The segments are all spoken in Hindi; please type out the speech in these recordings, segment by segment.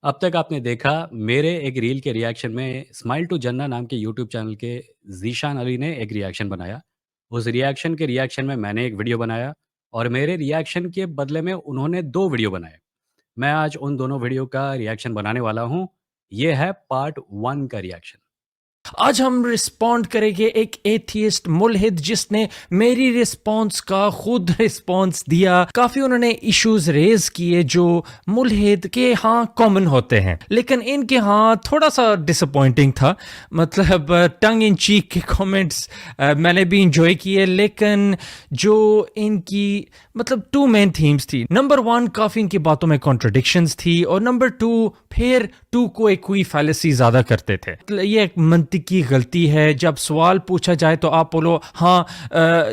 अब तक आपने देखा मेरे एक रील के रिएक्शन में स्माइल टू जन्ना नाम के यूट्यूब चैनल के ज़ीशान अली ने एक रिएक्शन बनाया। उस रिएक्शन में मैंने एक वीडियो बनाया और मेरे रिएक्शन के बदले में उन्होंने 2 वीडियो बनाए। मैं आज उन दोनों वीडियो का रिएक्शन बनाने वाला हूँ। ये है पार्ट 1 का रिएक्शन। आज हम रिस्पॉन्ड करेंगे एक एथियस्ट मुल्हिद जिसने मेरी रिस्पॉन्स का खुद रिस्पॉन्स दिया। काफी उन्होंने इश्यूज रेज किए जो मुल्हिद के हाँ कॉमन होते हैं, लेकिन इनके हाँ थोड़ा सा डिसअपॉइंटिंग था। मतलब टंग इन चीक के कमेंट्स मैंने भी इंजॉय किए, लेकिन जो इनकी मतलब टू मेन थीम्स थी। नंबर 1 काफी इनकी बातों में कॉन्ट्रडिक्शंस थी, और नंबर 2 फिर टू को एक कोई फैलेसी ज्यादा करते थे। मतलब ये एक की गलती है। जब सवाल पूछा जाए तो आप बोलो हाँ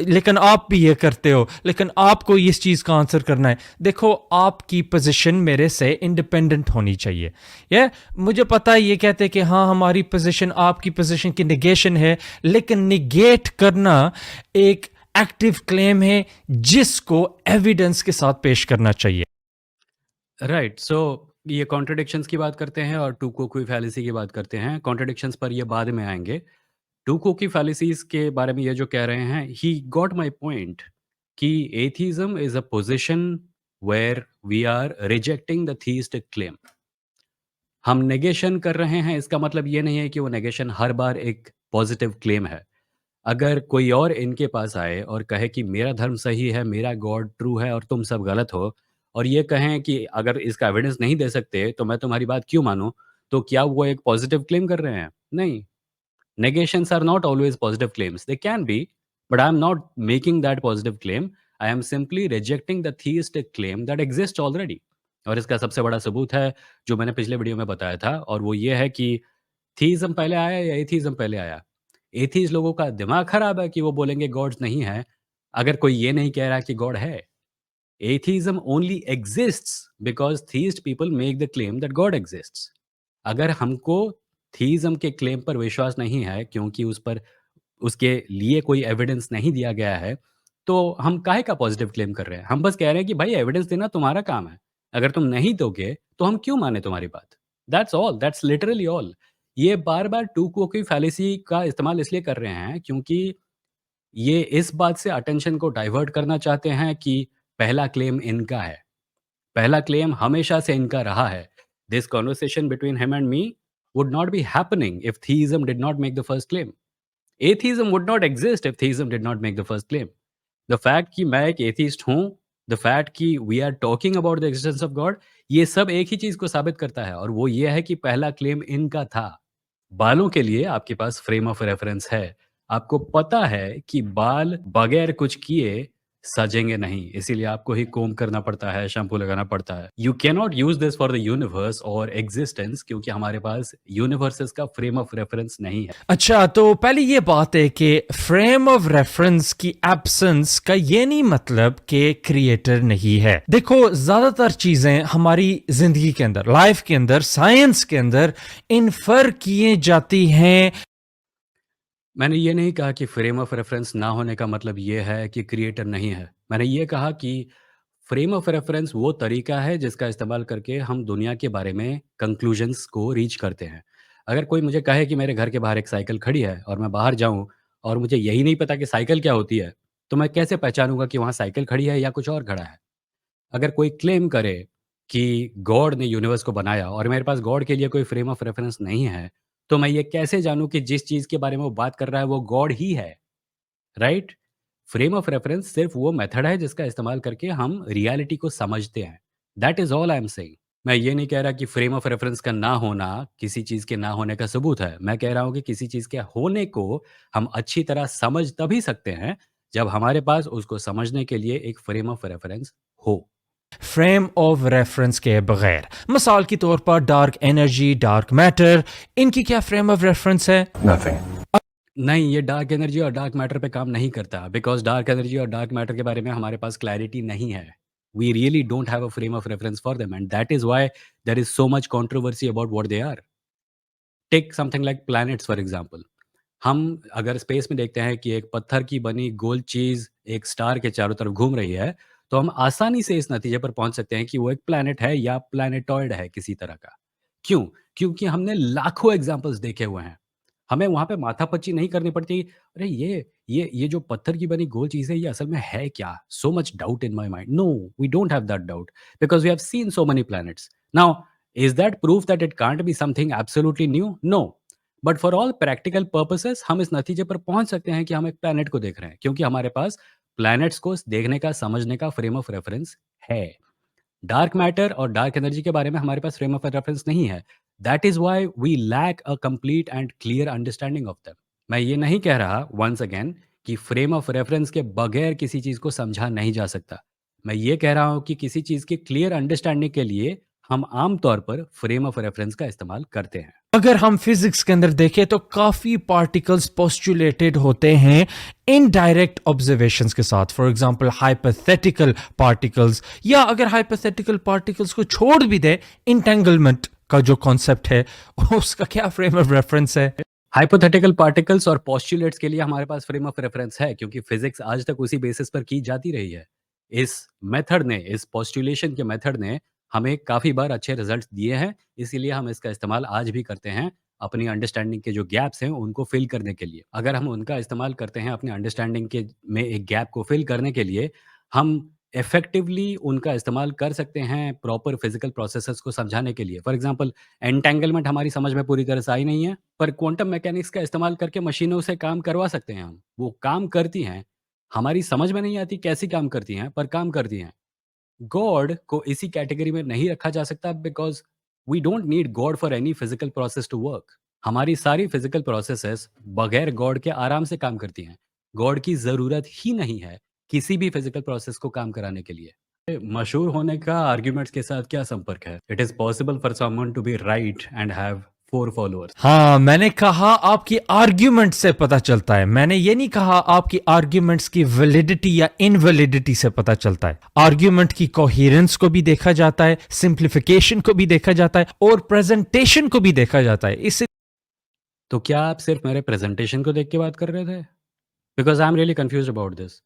लेकिन आप भी ये करते हो, लेकिन आपको इस चीज का आंसर करना है। देखो, आपकी पोजीशन मेरे से इंडिपेंडेंट होनी चाहिए। ये मुझे पता है ये कहते हैं कि हाँ हमारी पोजीशन आपकी पोजीशन की निगेशन है, लेकिन निगेट करना एक एक्टिव क्लेम है जिसको एविडेंस के साथ पेश करना चाहिए। राइट, सो ये कॉन्ट्रडिक्शंस की बात करते हैं और टू को कोई फैलेसी की बात करते हैं। कॉन्ट्रडिक्शंस पर ये बाद में आएंगे। टूको की फैलिसीज के बारे में ये जो कह रहे हैं, ही गॉट माय पॉइंट कि atheism is a position where we are rejecting the theist claim. हम नेगेशन कर रहे हैं, इसका मतलब ये नहीं है कि वो नेगेशन हर बार एक पॉजिटिव क्लेम है। अगर कोई और इनके पास आए और कहे कि मेरा धर्म सही है, मेरा गॉड ट्रू है और तुम सब गलत हो, और ये कहें कि अगर इसका एविडेंस नहीं दे सकते तो मैं तुम्हारी बात क्यों मानूं, तो क्या वो एक पॉजिटिव क्लेम कर रहे हैं? नहीं। Negations are not always positive claims. They can be, but I'm not making that positive claim. I am simply rejecting the theistic claim that exists already. और इसका सबसे बड़ा सबूत है जो मैंने पिछले वीडियो में बताया था, और वो ये है कि थीइज्म पहले आया या एथीज्म पहले आया। एथीज लोगों का दिमाग खराब है कि वो बोलेंगे गॉड्स नहीं है, अगर कोई ये नहीं कह रहा कि गॉड है। Atheism only exists because theist people make the claim that God exists. अगर हमको थीइज्म के क्लेम पर विश्वास नहीं है क्योंकि उस पर उसके लिए कोई एविडेंस नहीं दिया गया है, तो हम काहे का पॉजिटिव क्लेम कर रहे हैं? हम बस कह रहे हैं कि भाई एविडेंस देना तुम्हारा काम है। अगर तुम नहीं दोगे तो हम क्यों माने तुम्हारी बात? That's all, that's literally all. ये बार-बार टू की फैलेसी का इस्तेमाल इसलिए कर रहे हैं क्योंकि ये इस बात से अटेंशन को डाइवर्ट करना चाहते हैं कि पहला क्लेम इनका है। पहला क्लेम हमेशा से इनका रहा है। This conversation between him and me would not be happening if theism did not make the first claim. Atheism would not exist if theism did not make the first claim. The fact कि मैं एक एथिस्ट हूँ, the fact कि we are talking about the existence of God, ये सब एक ही चीज को साबित करता है, और वो ये है कि पहला क्लेम इनका था। बालों के लिए आपके पास फ्रेम ऑफ रेफरेंस है। आपको पता है कि बाल बगैर कुछ किए सजेंगे नहीं, इसीलिए आपको ही कोम करना पड़ता है, शैम्पू लगाना पड़ता है। You can not use this for the universe और एग्जिस्टेंस, क्योंकि हमारे पास यूनिवर्सेस का फ्रेम ऑफ रेफरेंस नहीं है। अच्छा, तो पहले ये बात है कि फ्रेम ऑफ रेफरेंस की एब्सेंस का ये नहीं मतलब कि क्रिएटर नहीं है। देखो, ज्यादातर चीजें हमारी जिंदगी के अंदर, लाइफ के अंदर, साइंस के अंदर इन्फर किए जाती हैं। मैंने ये नहीं कहा कि फ्रेम ऑफ रेफरेंस ना होने का मतलब ये है कि क्रिएटर नहीं है। मैंने ये कहा कि फ्रेम ऑफ रेफरेंस वो तरीका है जिसका इस्तेमाल करके हम दुनिया के बारे में कंक्लूजन्स को रीच करते हैं। अगर कोई मुझे कहे कि मेरे घर के बाहर एक साइकिल खड़ी है और मैं बाहर जाऊं और मुझे यही नहीं पता कि साइकिल क्या होती है, तो मैं कैसे पहचानूंगा कि वहाँ साइकिल खड़ी है या कुछ और खड़ा है? अगर कोई क्लेम करे कि गॉड ने यूनिवर्स को बनाया और मेरे पास गॉड के लिए कोई फ्रेम ऑफ रेफरेंस नहीं है, तो मैं ये कैसे जानूं कि जिस चीज़ के बारे में वो बात कर रहा है वो गॉड ही है? राइट? फ्रेम ऑफ रेफरेंस सिर्फ वो मेथड है जिसका इस्तेमाल करके हम रियलिटी को समझते हैं। That is all I am saying. मैं ये नहीं कह रहा कि फ्रेम ऑफ रेफरेंस का ना होना किसी चीज़ के ना होने का सबूत है। मैं कह रहा हूँ कि किसी चीज़ के होने को हम अच्छी तरह समझ तभी सकते हैं जब हमारे पास उसको समझने के लिए एक फ्रेम ऑफ रेफरेंस हो। फ्रेम ऑफ रेफरेंस के बगैर, मिसाल के तौर पर डार्क एनर्जी, डार्क मैटर, इनकी क्या फ्रेम ऑफ रेफरेंस है? Nothing. नहीं, ये डार्क एनर्जी और डार्क मैटर पे काम नहीं करता, बिकॉज़ डार्क एनर्जी और डार्क मैटर के बारे में हमारे पास क्लैरिटी नहीं है। We really don't have a frame of reference for them, and that is why there is so much controversy about what they are. Take something like planets for example. हम अगर स्पेस में देखते हैं कि एक पत्थर की बनी गोल चीज़ एक स्टार के चारों तरफ घूम रही है, तो हम आसानी से इस नतीजे पर पहुंच सकते हैं कि वो एक प्लैनेट है या प्लैनेटॉइड है किसी तरह का। क्यों? क्योंकि हमने लाखों एग्ज़ाम्पल्स देखे हुए हैं। हमें वहाँ पे माथापच्ची नहीं करनी पड़ती, अरे ये जो पत्थर की बनी गोल चीज़ है, ये असल में है क्या? So much doubt in my mind. No, we don't have that doubt because we have seen so many planets. Now, is that proof that it can't be something absolutely new? No. But for all practical purposes हम इस नतीजे पर पहुँच सकते हैं कि हम एक प्लैनेट को देख रहे हैं, क्योंकि हमारे पास प्लैनेट्स को देखने का, समझने का फ्रेम ऑफ रेफरेंस है। डार्क मैटर और डार्क एनर्जी के बारे में हमारे पास फ्रेम ऑफ रेफरेंस नहीं है। That is why we lack a complete and clear understanding of them. मैं ये नहीं कह रहा वंस अगेन कि फ्रेम ऑफ रेफरेंस के बगैर किसी चीज़ को समझा नहीं जा सकता। मैं ये कह रहा हूँ कि किसी चीज़ की क्लियर अंडरस्टैंडिंग के लिए हम आम तौर पर फ्रेम ऑफ रेफरेंस का इस्तेमाल करते हैं। अगर हम फिजिक्स के अंदर देखें तो काफी पार्टिकल्स पोस्टुलेटेड होते हैं इनडायरेक्ट ऑब्जर्वेशंस के साथ, फॉर एग्जांपल हाइपोथेटिकल पार्टिकल्स, या अगर हाइपोथेटिकल पार्टिकल्स को छोड़ भी दे, इंटेंगलमेंट का जो कॉन्सेप्ट है उसका क्या फ्रेम ऑफ रेफरेंस है? हाइपोथेटिकल पार्टिकल्स और पोस्टुलेट्स के लिए हमारे पास फ्रेम ऑफ रेफरेंस है, क्योंकि फिजिक्स आज तक उसी बेसिस पर की जाती रही है। इस मेथड ने, इस पोस्टुलेशन के मेथड ने हमें काफ़ी बार अच्छे रिजल्ट्स दिए हैं, इसीलिए हम इसका इस्तेमाल आज भी करते हैं अपनी अंडरस्टैंडिंग के जो गैप्स हैं उनको फिल करने के लिए। अगर हम उनका इस्तेमाल करते हैं अपनी अंडरस्टैंडिंग के में एक गैप को फिल करने के लिए, हम इफेक्टिवली उनका इस्तेमाल कर सकते हैं प्रॉपर फिजिकल प्रोसेसेस को समझाने के लिए। फॉर एग्जांपल, एंटेंगलमेंट हमारी समझ में पूरी तरह से आई नहीं है, पर क्वांटम मैकेनिक्स का इस्तेमाल करके मशीनों से काम करवा सकते हैं हम। वो काम करती हैं, हमारी समझ में नहीं आती कैसे काम करती हैं, पर काम करती हैं। गॉड को इसी कैटेगरी में नहीं रखा जा सकता because we don't need God for any physical process to work. हमारी सारी फिजिकल प्रोसेसेस बगैर गॉड के आराम से काम करती हैं। गॉड की ज़रूरत ही नहीं है किसी भी फिजिकल प्रोसेस को काम कराने के लिए। मशहूर होने का आर्ग्यूमेंट्स के साथ क्या संपर्क है? It is possible for someone to be right and have 4 followers. हाँ, मैंने कहा आपकी आर्ग्यूमेंट से पता चलता है, मैंने ये नहीं कहा आपकी आर्ग्यूमेंट्स की वैलिडिटी या इनवैलिडिटी से पता चलता है। आर्ग्यूमेंट की कोहेरेंस को भी देखा जाता है, सिंप्लीफिकेशन को भी देखा जाता है और प्रेजेंटेशन को भी देखा जाता है। इससे तो क्या आप सिर्फ मेरे प्रेजेंटेशन को देख के बात कर रहे थे? Because I am really confused about this.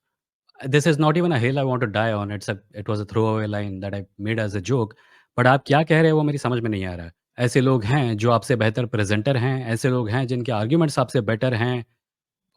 This is not even a hill I want to die on. It was a throwaway line that I made as a joke. But आप क्या कह रहे हो वो मेरी समझ में नहीं आ रहा है। ऐसे लोग हैं जो आपसे बेहतर प्रेज़ेंटर हैं, ऐसे लोग हैं जिनके आर्ग्यूमेंट्स आपसे बेटर हैं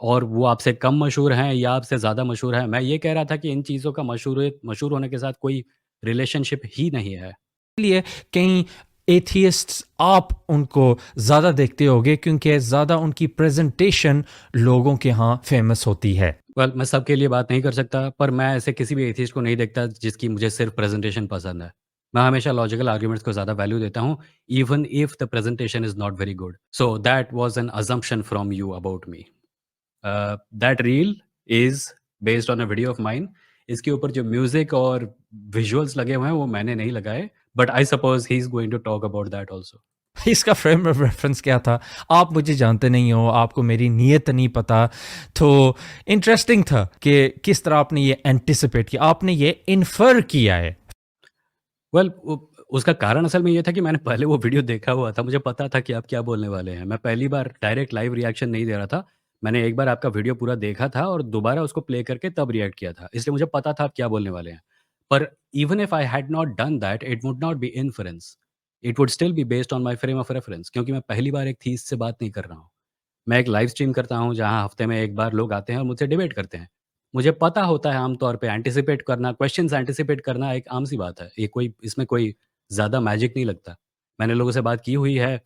और वो आपसे कम मशहूर हैं या आपसे ज़्यादा मशहूर हैं। मैं ये कह रहा था कि इन चीज़ों का मशहूर होने के साथ कोई रिलेशनशिप ही नहीं है। लिए कई एथियस्ट्स आप उनको ज़्यादा देखते होगे क्योंकि ज़्यादा उनकी प्रेजेंटेशन लोगों के यहाँ फेमस होती है। वेल, मैं सबके लिए बात नहीं कर सकता, पर मैं ऐसे किसी भी एथियस्ट को नहीं देखता जिसकी मुझे सिर्फ़ प्रेज़ेंटेशन पसंद है। मैं हमेशा लॉजिकल आर्ग्यूमेंट्स को ज़्यादा वैल्यू देता हूँ, even if the presentation is not very good. So that was an assumption from you about me. That reel is based on a video of mine. इसके ऊपर जो म्यूज़िक और विजुअल्स लगे हुए हैं, वो मैंने नहीं लगाए, but I suppose he is going to talk about that also. इसका फ्रेम ऑफ रेफरेंस क्या था? आप मुझे जानते नहीं हो, आपको मेरी नीयत नहीं पता। तो इंटरेस्टिंग था कि किस तरह आपने ये एंटिसिपेट किया, आपने ये इन्फर किया है। वेल, उसका कारण असल में ये था कि मैंने पहले वो वीडियो देखा हुआ था। मुझे पता था कि आप क्या बोलने वाले हैं। मैं पहली बार डायरेक्ट लाइव रिएक्शन नहीं दे रहा था। मैंने एक बार आपका वीडियो पूरा देखा था और दोबारा उसको प्ले करके तब रिएक्ट किया था। इसलिए मुझे पता था आप क्या बोलने वाले हैं। पर even if I had not done that, it would not be inference. It would still be based on my frame of reference, क्योंकि मैं पहली बार एक थीसिस से बात नहीं कर रहा हूँ। मैं एक लाइव स्ट्रीम करता हूँ जहाँ हफ्ते में 1 बार लोग आते हैं और मुझसे डिबेट करते हैं। मुझे पता होता है आम तौर पे एंटिसिपेट करना, क्वेश्चन्स एंटिसिपेट करना एक आम सी बात है। ये कोई, इसमें कोई ज़्यादा मैजिक नहीं लगता। मैंने लोगों से बात की हुई है,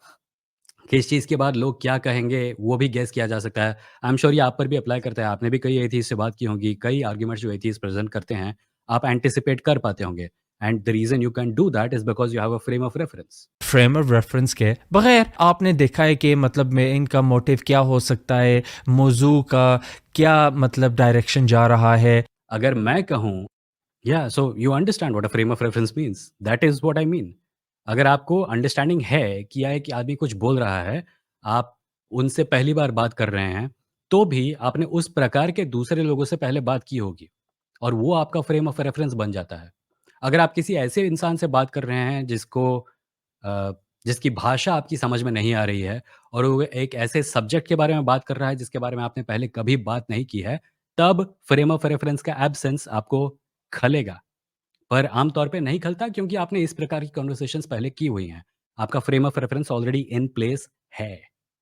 किस चीज़ के बाद लोग क्या कहेंगे वो भी गेस किया जा सकता है। आई एम श्योर ये आप पर भी अप्लाई करता है। आपने भी कई एथियस्ट से बात की होगी, कई आर्गुमेंट्स जो एथियस्ट प्रेज़ेंट करते हैं, आप एंटिसिपेट कर पाते होंगे। And the reason you can do that is because you have a frame of reference. Frame of reference के बगैर आपने देखा है कि मतलब में इनका मोटिव क्या हो सकता है, मौजू का क्या मतलब डायरेक्शन जा रहा है। अगर मैं कहूँ, या so you understand what a frame of reference means, that is what I mean. अगर आपको अंडरस्टैंडिंग है कि या एक आदमी कुछ बोल रहा है, आप उनसे पहली बार बात कर रहे हैं, तो भी आपने उस प्रकार के दूसरे लोगों से पहले बात की होगी और वो आपका फ्रेम ऑफ रेफरेंस बन जाता है। अगर आप किसी ऐसे इंसान से बात कर रहे हैं अ, जिसकी भाषा आपकी समझ में नहीं आ रही है और वो एक ऐसे सब्जेक्ट के बारे में बात कर रहा है जिसके बारे में आपने पहले कभी बात नहीं की है, तब फ्रेम ऑफ रेफरेंस का एब्सेंस आपको खलेगा। पर आम तौर पे नहीं खलता, क्योंकि आपने इस प्रकार की कन्वर्सेशंस पहले की हुई हैं। आपका frame of reference already in place है।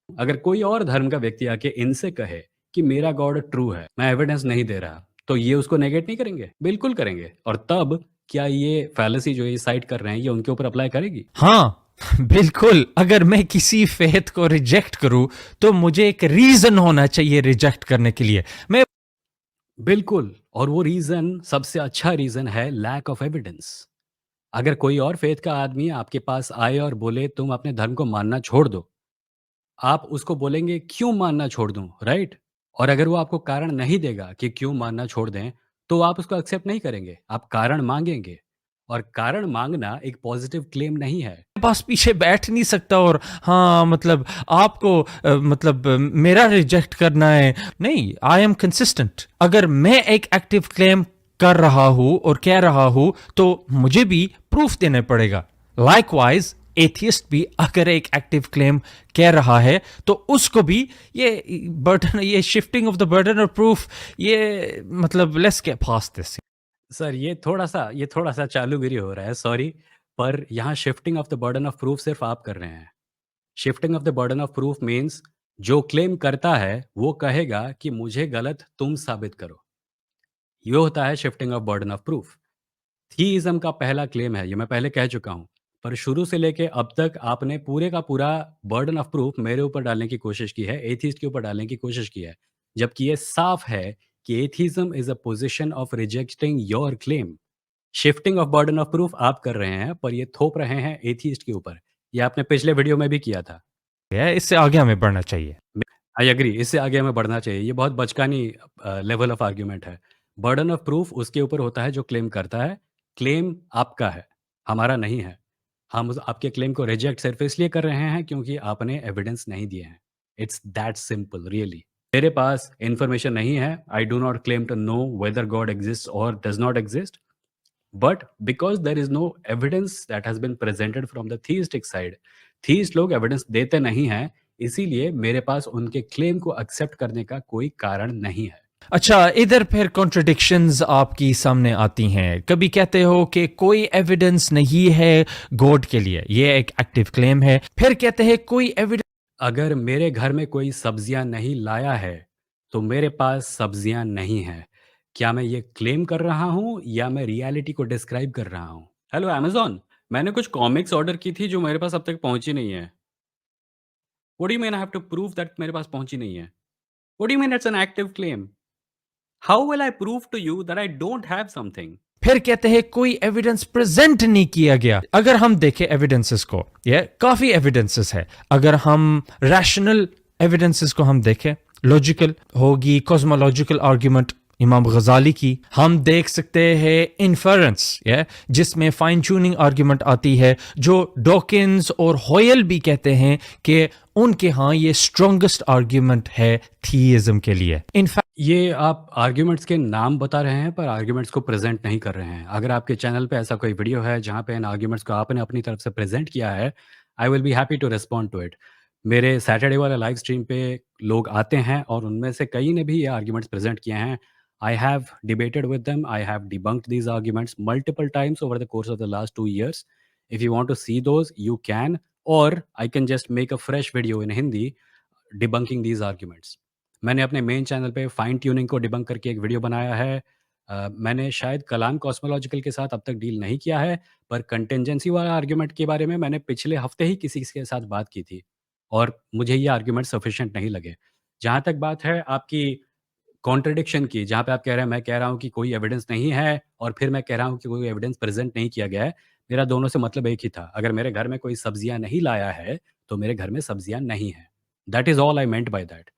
अगर कोई और धर्म का व्यक्ति आके इनसे कहे कि मेरा गॉड ट्रू है, मैं एविडेंस नहीं दे रहा, तो ये उसको नेगेट नहीं करेंगे? बिल्कुल करेंगे। और तब क्या ये फैलेसी जो ये साइट कर रहे हैं, ये उनके ऊपर अप्लाई करेगी? हाँ, बिल्कुल। अगर मैं किसी फेथ को रिजेक्ट करूं तो मुझे एक रीजन होना चाहिए रिजेक्ट करने के लिए। मैं बिल्कुल। और वो रीज़न, सबसे अच्छा रीज़न है लैक ऑफ एविडेंस। अगर कोई और फेथ का आदमी आपके पास आए और बोले तुम अपने धर्म को मानना छोड़ दो, आप उसको बोलेंगे क्यों मानना छोड़ दूँ, राइट? और अगर वो आपको कारण नहीं देगा कि क्यों मानना छोड़ दें, तो आप उसको एक्सेप्ट नहीं करेंगे, आप कारण माँगेंगे। और कारण माँगना एक पॉजिटिव क्लेम नहीं है। पास पीछे बैठ नहीं सकता और हाँ मतलब आपको मतलब मेरा रिजेक्ट करना है। नहीं, आई एम कंसिस्टेंट। अगर मैं एक एक्टिव क्लेम कर रहा हूं और कह रहा हूं तो मुझे भी प्रूफ देना पड़ेगा। लाइकवाइज एथियस्ट भी अगर एक एक्टिव क्लेम कह रहा है तो उसको भी ये बर्डन, ये shifting of the burden of proof, ये मतलब let's get past this. Sir, ये थोड़ा-सा चालूगिरी हो रहा है, सॉरी, पर यहाँ shifting of the burden of proof सिर्फ़ आप कर रहे हैं। Shifting of the burden of proof means जो क्लेम करता है, वो कहेगा कि मुझे गलत तुम साबित करो। ये होता है shifting of burden of proof. Theism का पहला क्लेम है, ये मैं पहले कह चुका हूँ। पर शुरू से लेके अब तक आपने पूरे का पूरा बर्डन ऑफ प्रूफ मेरे ऊपर डालने की कोशिश की है, एथियस्ट के ऊपर डालने की कोशिश की है। जबकि ये साफ है कि atheism is a position of rejecting your claim. Shifting of burden of proof आप कर रहे हैं, पर ये थोप रहे हैं एथियस्ट के ऊपर। ये आपने पिछले वीडियो में भी किया था। है, इससे आगे हमें बढ़ना चाहिए। आई एग्री, इससे आगे हमें बढ़ना चाहिए। ये बहुत बचकानी लेवल ऑफ आर्ग्यूमेंट है। बर्डन ऑफ प्रूफ उसके ऊपर होता है जो क्लेम करता है। क्लेम आपका है, हमारा नहीं है। हम उस आपके क्लेम को रिजेक्ट सिर्फ इसलिए कर रहे हैं क्योंकि आपने एविडेंस नहीं दिए हैं। It's that simple really. मेरे पास इन्फॉर्मेशन नहीं है, I do not claim to know whether God exists और does not exist. But because there is no evidence that has been presented from the theistic side, theist लोग एविडेंस देते नहीं हैं, इसीलिए मेरे पास उनके क्लेम को एक्सेप्ट करने का कोई कारण नहीं है। अच्छा, इधर फिर कॉन्ट्रडिक्शंस आपकी सामने आती हैं। कभी कहते हो कि कोई एविडेंस नहीं है गॉड के लिए, ये एक एक्टिव क्लेम है। फिर कहते हैं कोई एविडेंस। अगर मेरे घर में कोई सब्जियां नहीं लाया है, तो मेरे पास सब्जियां नहीं हैं। क्या मैं ये क्लेम कर रहा हूँ या मैं रियलिटी को डिस्क्राइब कर रहा हूँ? हेलो अमेज़न, मैंने कुछ कॉमिक्स ऑर्डर की थी जो मेरे पास अब तक पहुँची नहीं है। What do you mean I have to prove that मेरे पास पहुँची नहीं है? What do you mean it's an active claim? How will I prove to you that I don't have something? फिर कहते हैं कोई एविडेंस प्रेजेंट नहीं किया गया। अगर हम देखें एविडेंसेस को, ये काफी एविडेंसेस है। अगर हम रैशनल एविडेंसेस को हम देखें, लॉजिकल होगी, कॉस्मोलॉजिकल आर्ग्यूमेंट इमाम गजाली की, हम देख सकते हैं इन्फरेंस, जिसमें फाइन ट्यूनिंग आर्ग्यूमेंट आती है, जो डॉकिंस और होयल भी कहते हैं कि उनके यहाँ ये स्ट्रॉन्गेस्ट आर्ग्यूमेंट है थीइज्म के लिए। इनफैक्ट ये आप आर्ग्यूमेंट्स के नाम बता रहे हैं, पर आर्ग्यूमेंट्स को प्रेज़ेंट नहीं कर रहे हैं। अगर आपके चैनल पे ऐसा कोई वीडियो है, जहाँ पे इन आर्ग्यूमेंट्स को आपने अपनी तरफ से प्रेज़ेंट किया है, I will be happy to respond to it. मेरे सैटरडे वाले लाइव स्ट्रीम पे लोग आते हैं और उनमें से कई ने भी ये आर्ग्यूमेंट्स प्रेज़ेंट किए हैं। I have debated with them, I have debunked these arguments multiple times over the course of the last 2 years. If you want to see those, you can, or I can just make a fresh video in Hindi debunking these arguments. मैंने अपने मेन चैनल पे फाइन ट्यूनिंग को डिबंक करके एक वीडियो बनाया है। मैंने शायद कलाम कॉस्मोलॉजिकल के साथ अब तक डील नहीं किया है, पर कंटिंजेंसी वाला आर्ग्यूमेंट के बारे में मैंने पिछले हफ्ते ही किसी के साथ बात की थी और मुझे ये आर्ग्यूमेंट सफिशिएंट नहीं लगे। जहाँ तक बात है आपकी कॉन्ट्रडिक्शन की, जहाँ पे आप कह रहे हैं मैं कह रहा हूँ कि कोई एविडेंस नहीं है और फिर मैं कह रहा हूँ कि कोई एविडेंस प्रेज़ेंट नहीं किया गया है, मेरा दोनों से मतलब एक ही था। अगर मेरे घर में कोई सब्जियाँ नहीं लाया है, तो मेरे घर में सब्जियाँ नहीं हैं। That is all I meant by that.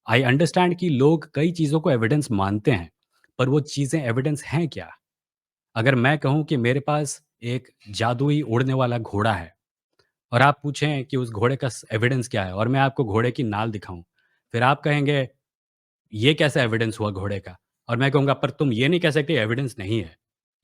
I understand कि लोग कई चीज़ों को एविडेंस मानते हैं, पर वो चीज़ें एविडेंस हैं क्या? अगर मैं कहूँ कि मेरे पास एक जादुई उड़ने वाला घोड़ा है और आप पूछें कि उस घोड़े का एविडेंस क्या है और मैं आपको घोड़े की नाल दिखाऊँ, फिर आप कहेंगे ये कैसा एविडेंस हुआ घोड़े का? और मैं कहूँगा पर तुम ये नहीं कह सकते एविडेंस नहीं है।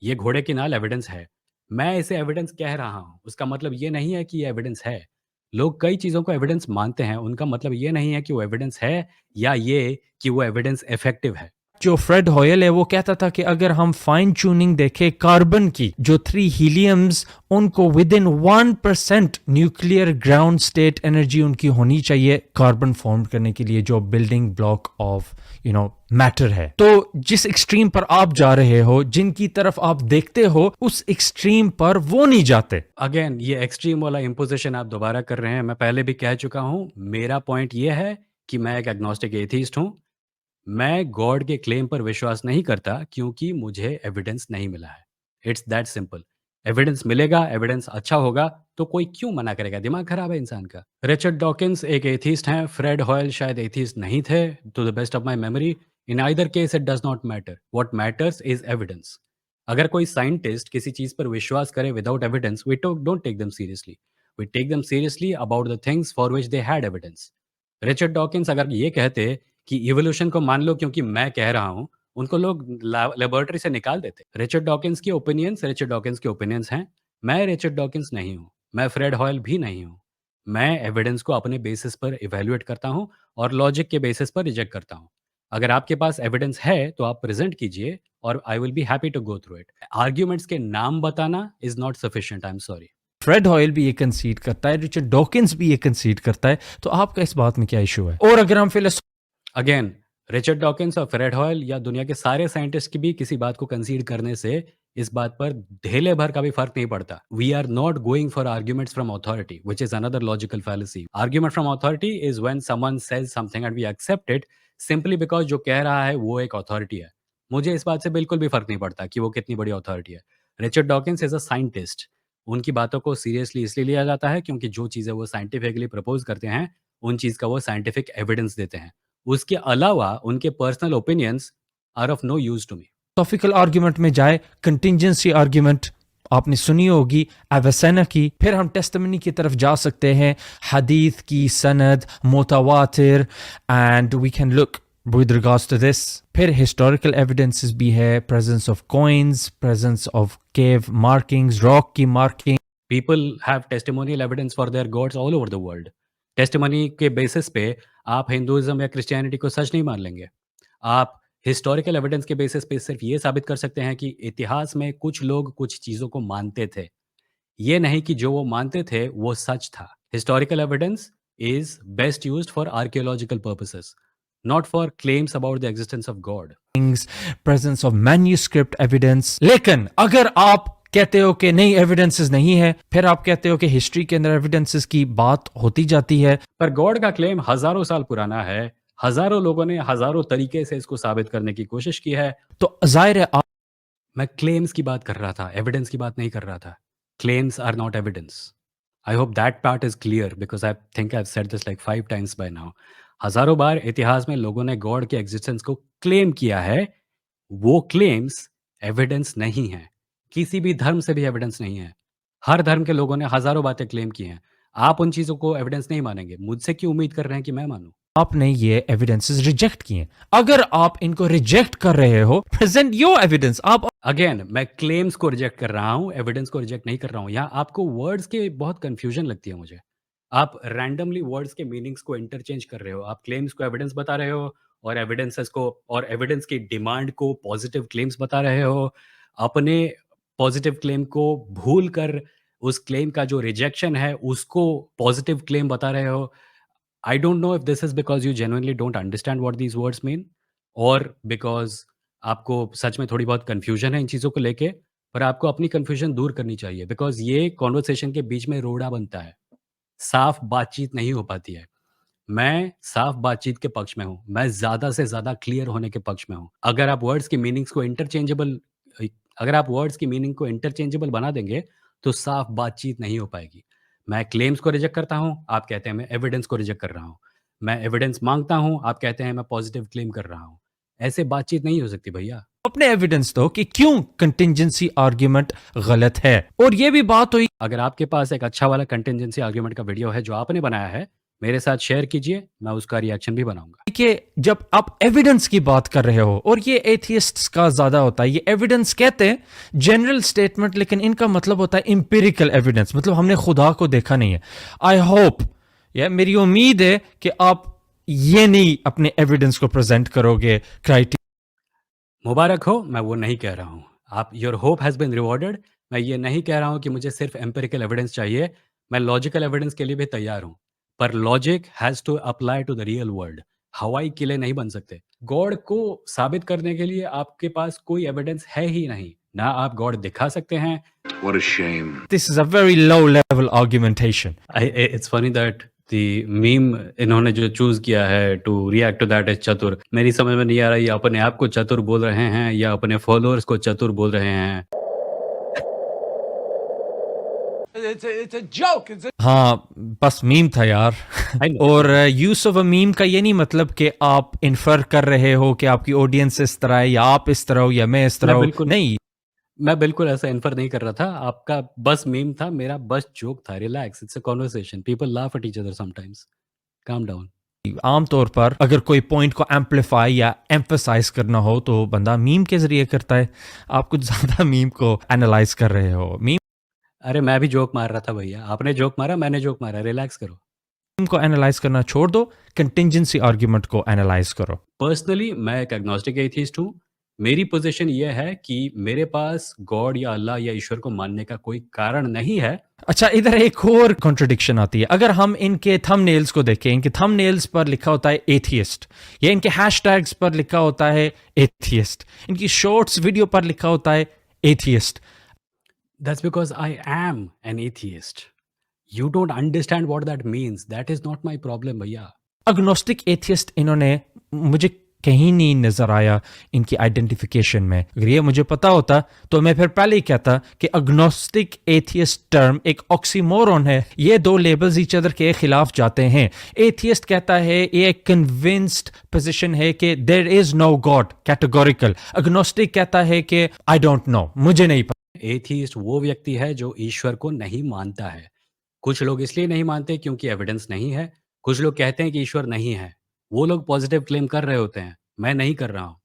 ये घोड़े की नाल एविडेंस है। मैं इसे एविडेंस कह रहा हूँ, उसका मतलब ये नहीं है कि ये एविडेंस है। लोग कई चीज़ों को एविडेंस मानते हैं, उनका मतलब ये नहीं है कि वो एविडेंस है या ये कि वो एविडेंस इफेक्टिव है। जो फ्रेड हॉयल है वो कहता था कि अगर हम फाइन ट्यूनिंग देखें कार्बन की, जो 3 हीलियम्स, उनको with in 1% nuclear ground state energy उनकी होनी चाहिए कार्बन फॉर्म करने के लिए, जो बिल्डिंग ब्लॉक ऑफ मैटर है। तो जिस एक्सट्रीम पर आप जा रहे हो, जिनकी तरफ आप देखते हो, उस एक्सट्रीम पर वो नहीं जाते। अगेन ये एक्सट्रीम वाला इम्पोजिशन आप दोबारा कर रहे हैं। मैं पहले भी कह चुका हूं, मेरा पॉइंट ये है कि मैं एक एग्नोस्टिक एथीस्ट हूं। मैं गॉड के क्लेम पर विश्वास नहीं करता क्योंकि मुझे एविडेंस नहीं मिला है। It's that simple. एविडेंस मिलेगा, एविडेंस अच्छा होगा तो कोई क्यों मना करेगा? दिमाग खराब है इंसान का। रिचर्ड डॉकिंस एक एथीस्ट हैं, फ्रेड हॉयल शायद एथीस्ट नहीं थे, to the best of my memory. In either case it does not matter, what matters is evidence. अगर कोई साइंटिस्ट किसी चीज पर विश्वास करे without evidence, we don't take them seriously. We take them seriously about the things for which they had evidence. Richard Dawkins अगर ये कहते कि इवोल्यूशन को मान लो क्योंकि मैं कह रहा हूं, उनको लोग लेबोरेटरी से निकाल देते। रिचर्ड डॉकिंस के ओपिनियंस हैं। मैं रिचर्ड डॉकिंस नहीं हूं, मैं फ्रेड हॉयल भी नहीं हूं। मैं एविडेंस को अपने बेसिस पर इवेल्युएट करता हूं और लॉजिक के बेसिस पर रिजेक्ट करता हूं। अगर आपके पास एविडेंस है तो आप प्रेजेंट कीजिए और I will be happy to go through it. Arguments के नाम बताना is not sufficient, I am sorry. Fred Hoyle भी ये कंसीड करता है, रिचर्ड डॉकिंस भी ये कंसीड करता है, तो आपका इस बात में क्या इशू है? और अगर हम अगेन, रिचर्ड डॉकिंस और फ्रेड हॉयल या दुनिया के सारे साइंटिस्ट की भी किसी बात को कंसीड करने से इस बात पर ढेले भर का भी फर्क नहीं पड़ता। We are not going for arguments from authority, which is another logical fallacy. Argument from authority is when someone says something and we accept it simply because जो कह रहा है वो एक अथॉरिटी है। मुझे इस बात से बिल्कुल भी फर्क नहीं पड़ता कि वो कितनी बड़ी अथॉरिटी है। Richard Dawkins is a scientist. उनकी बातों को सीरियसली इसलिए लिया जाता है क्योंकि जो चीज़ें वो साइंटिफिकली प्रपोज करते हैं, उन चीज़ का वो साइंटिफिक एविडेंस देते हैं। उसके अलावा उनके personal opinions are of no use to me. Philosophical argument में जाए, कंटिजेंसी आर्ग्यूमेंट आपने सुनी होगी एवेसेना की, फिर हम टेस्टिमनी की तरफ जा सकते हैं, हदीथ की सनद, मुतवातिर, and we can look with regards to this. फिर historical evidences भी है, presence of coins, presence of cave markings, rock की marking. People have testimonial evidence for their gods all over the world. Testimony के बेसिस पे आप हिंदुइज्म या क्रिश्चियनिटी को सच नहीं मान लेंगे। आप हिस्टोरिकल एविडेंस के बेसिस पे सिर्फ ये साबित कर सकते हैं कि इतिहास में कुछ लोग कुछ चीज़ों को मानते थे। ये नहीं कि जो वो मानते थे वो सच था। Historical evidence is best used for archaeological purposes, not for claims about the existence of God. Presence of manuscript evidence. लेकिन अगर आप कहते हो कि नहीं एविडेंसेस नहीं है, फिर आप कहते हो कि हिस्ट्री के अंदर एविडेंसेस की बात होती जाती है, पर गॉड का क्लेम हजारों साल पुराना है। हजारों लोगों ने हजारों तरीके से इसको साबित करने की कोशिश की है। तो जाहिर है मैं क्लेम्स की बात कर रहा था, एविडेंस की बात नहीं कर रहा था। Claims are not evidence. I hope that part is clear because I think I have said this like 5 times by now. हजारों बार इतिहास में लोगों ने गॉड के एग्जिस्टेंस को क्लेम किया है। वो क्लेम्स एविडेंस नहीं है। किसी भी धर्म से भी एविडेंस नहीं है। हर धर्म के लोगों ने हजारों बातें क्लेम की हैं। आप उन चीजों को एविडेंस नहीं मानेंगे। मुझसे क्यों उम्मीद कर रहे हैं कि मैं मानूं? आपने ये एविडेंसेस रिजेक्ट किए। अगर आप इनको रिजेक्ट कर रहे हो, प्रेजेंट योर एविडेंस। आप अगेन, मैं क्लेम्स को रिजेक्ट कर रहा हूं, एविडेंस को रिजेक्ट नहीं कर रहा हूं। यहाँ आपको वर्ड्स के बहुत कंफ्यूजन लगती है मुझे। आप रैंडमली वर्ड्स के मीनिंग्स को इंटरचेंज कर रहे हो। आप क्लेम्स को एविडेंस बता रहे हो और एविडेंसेस को और एविडेंस की डिमांड को पॉजिटिव क्लेम्स बता रहे हो। अपने पॉजिटिव क्लेम को भूल कर उस क्लेम का जो रिजेक्शन है उसको पॉजिटिव क्लेम बता रहे हो। I don't know if this is because you genuinely don't understand what these words mean or because आपको सच में थोड़ी बहुत कन्फ्यूजन है इन चीज़ों को लेके, पर आपको अपनी कन्फ्यूजन दूर करनी चाहिए बिकॉज ये कॉन्वर्सेशन के बीच में रोड़ा बनता है। साफ बातचीत नहीं हो पाती है। मैं साफ बातचीत के पक्ष में हूँ। मैं ज़्यादा से ज़्यादा क्लियर होने के पक्ष में हूँ। अगर आप वर्ड्स की मीनिंग को इंटरचेंजेबल बना देंगे, तो साफ बातचीत नहीं हो पाएगी। मैं क्लेम्स को रिजेक्ट करता हूँ, आप कहते हैं मैं एविडेंस को रिजेक्ट कर रहा हूँ। मैं एविडेंस माँगता हूँ, आप कहते हैं मैं पॉजिटिव क्लेम कर रहा हूँ। ऐसे बातचीत नहीं हो सकती भैया। अपने एविडेंस दो कि क्यों कंटिजेंसी आर्ग्यूमेंट गलत है। और ये भी बात हुई, अगर आपके पास एक अच्छा वाला कंटिजेंसी आर्ग्यूमेंट का वीडियो है जो आपने बनाया है, मेरे साथ शेयर कीजिए, मैं उसका रिएक्शन भी बनाऊंगा। कि जब आप एविडेंस की बात कर रहे हो, और ये एथियस्ट्स का ज्यादा होता है, ये एविडेंस कहते हैं जनरल स्टेटमेंट, लेकिन इनका मतलब होता है इंपिरिकल एविडेंस, मतलब हमने खुदा को देखा नहीं है। आई होप, या मेरी उम्मीद है कि आप ये नहीं अपने एविडेंस को प्रेजेंट करोगे क्राइटेरिया। मुबारक हो, मैं वो नहीं कह रहा हूँ। आप your hope has been rewarded. मैं ये नहीं कह रहा हूँ कि मुझे सिर्फ़ एम्पिरिकल एविडेंस चाहिए, मैं लॉजिकल एविडेंस के लिए भी तैयार हूँ। पर logic has to apply to the real world. हवाई किले नहीं बन सकते। गॉड को साबित करने के लिए आपके पास कोई एविडेंस है ही नहीं। ना आप गॉड दिखा सकते हैं। What a shame. This is a very low level argumentation. It's funny that the meme इन्होंने जो चूज़ किया है to react to that is चतुर। मेरी समझ में नहीं आ रहा ये अपने आप को चतुर बोल रहे हैं या अपने फॉलोअर्स को चतुर बोल रहे हैं। हाँ, बस मीम था यार। I know. और यूज ऑफ अ मीम का ये नहीं मतलब कि आप इन्फर कर रहे हो कि आपकी ऑडियंस इस तरह है या आप इस तरह हो या मैं इस तरह हूँ। नहीं, मैं बिल्कुल ऐसा इन्फर नहीं कर रहा था। आपका बस मीम था, मेरा बस जोक था। Relax, it's a conversation. People laugh at each other sometimes. Calm down. आमतौर पर अगर कोई पॉइंट को एम्पलीफाई या एम्फसाइज करना हो तो बंदा मीम के जरिए करता है। आप कुछ ज़्यादा मीम को एनालाइज कर रहे हो। मीम अरे मैं भी जोक मार रहा था भैया। आपने जोक मारा, मैंने जोक मारा। रिलैक्स करो। को एनालाइज करना छोड़ दो, कंटिंजेंसी आर्ग्यूमेंट को एनालाइज करो। पर्सनली मैं एक एग्नोस्टिक एथियस्ट हूँ। मेरी पोज़ीशन ये है कि मेरे पास गॉड या अल्लाह या ईश्वर को मानने का कोई कारण नहीं है। अच्छा, इधर एक और कॉन्ट्रडिक्शन आती है। अगर हम इनके थंबनेल्स को देखें, इनके थंबनेल्स पर लिखा होता है एथियस्ट, या इनके हैशटैग्स पर लिखा होता है एथियस्ट, इनकी शॉर्ट्स वीडियो पर लिखा होता है atheist. That's because I am an atheist. You don't understand what that means. That is not my problem भैया। अग्नोस्टिक एथियस्ट इन्होंने मुझे कहीं नहीं नजर आया इनकी आइडेंटिफिकेशन में। अगर ये मुझे पता होता तो मैं फिर पहले ही कहता कि अग्नोस्टिक एथियस्ट टर्म एक ऑक्सीमोरन है। ये दो लेबल्स ईच अदर के खिलाफ जाते हैं। एथियस्ट कहता है ये एक कन्विंस्ड पोजीशन है कि there is no God, categorical. Agnostic कहता है कि आई डोंट नो, मुझे नहीं पता। एथियस्ट वो व्यक्ति है जो ईश्वर को नहीं मानता है। कुछ लोग इसलिए नहीं मानते क्योंकि एविडेंस नहीं है। कुछ लोग कहते हैं कि ईश्वर नहीं है। वो लोग पॉजिटिव क्लेम कर रहे होते हैं। मैं नहीं कर रहा हूँ।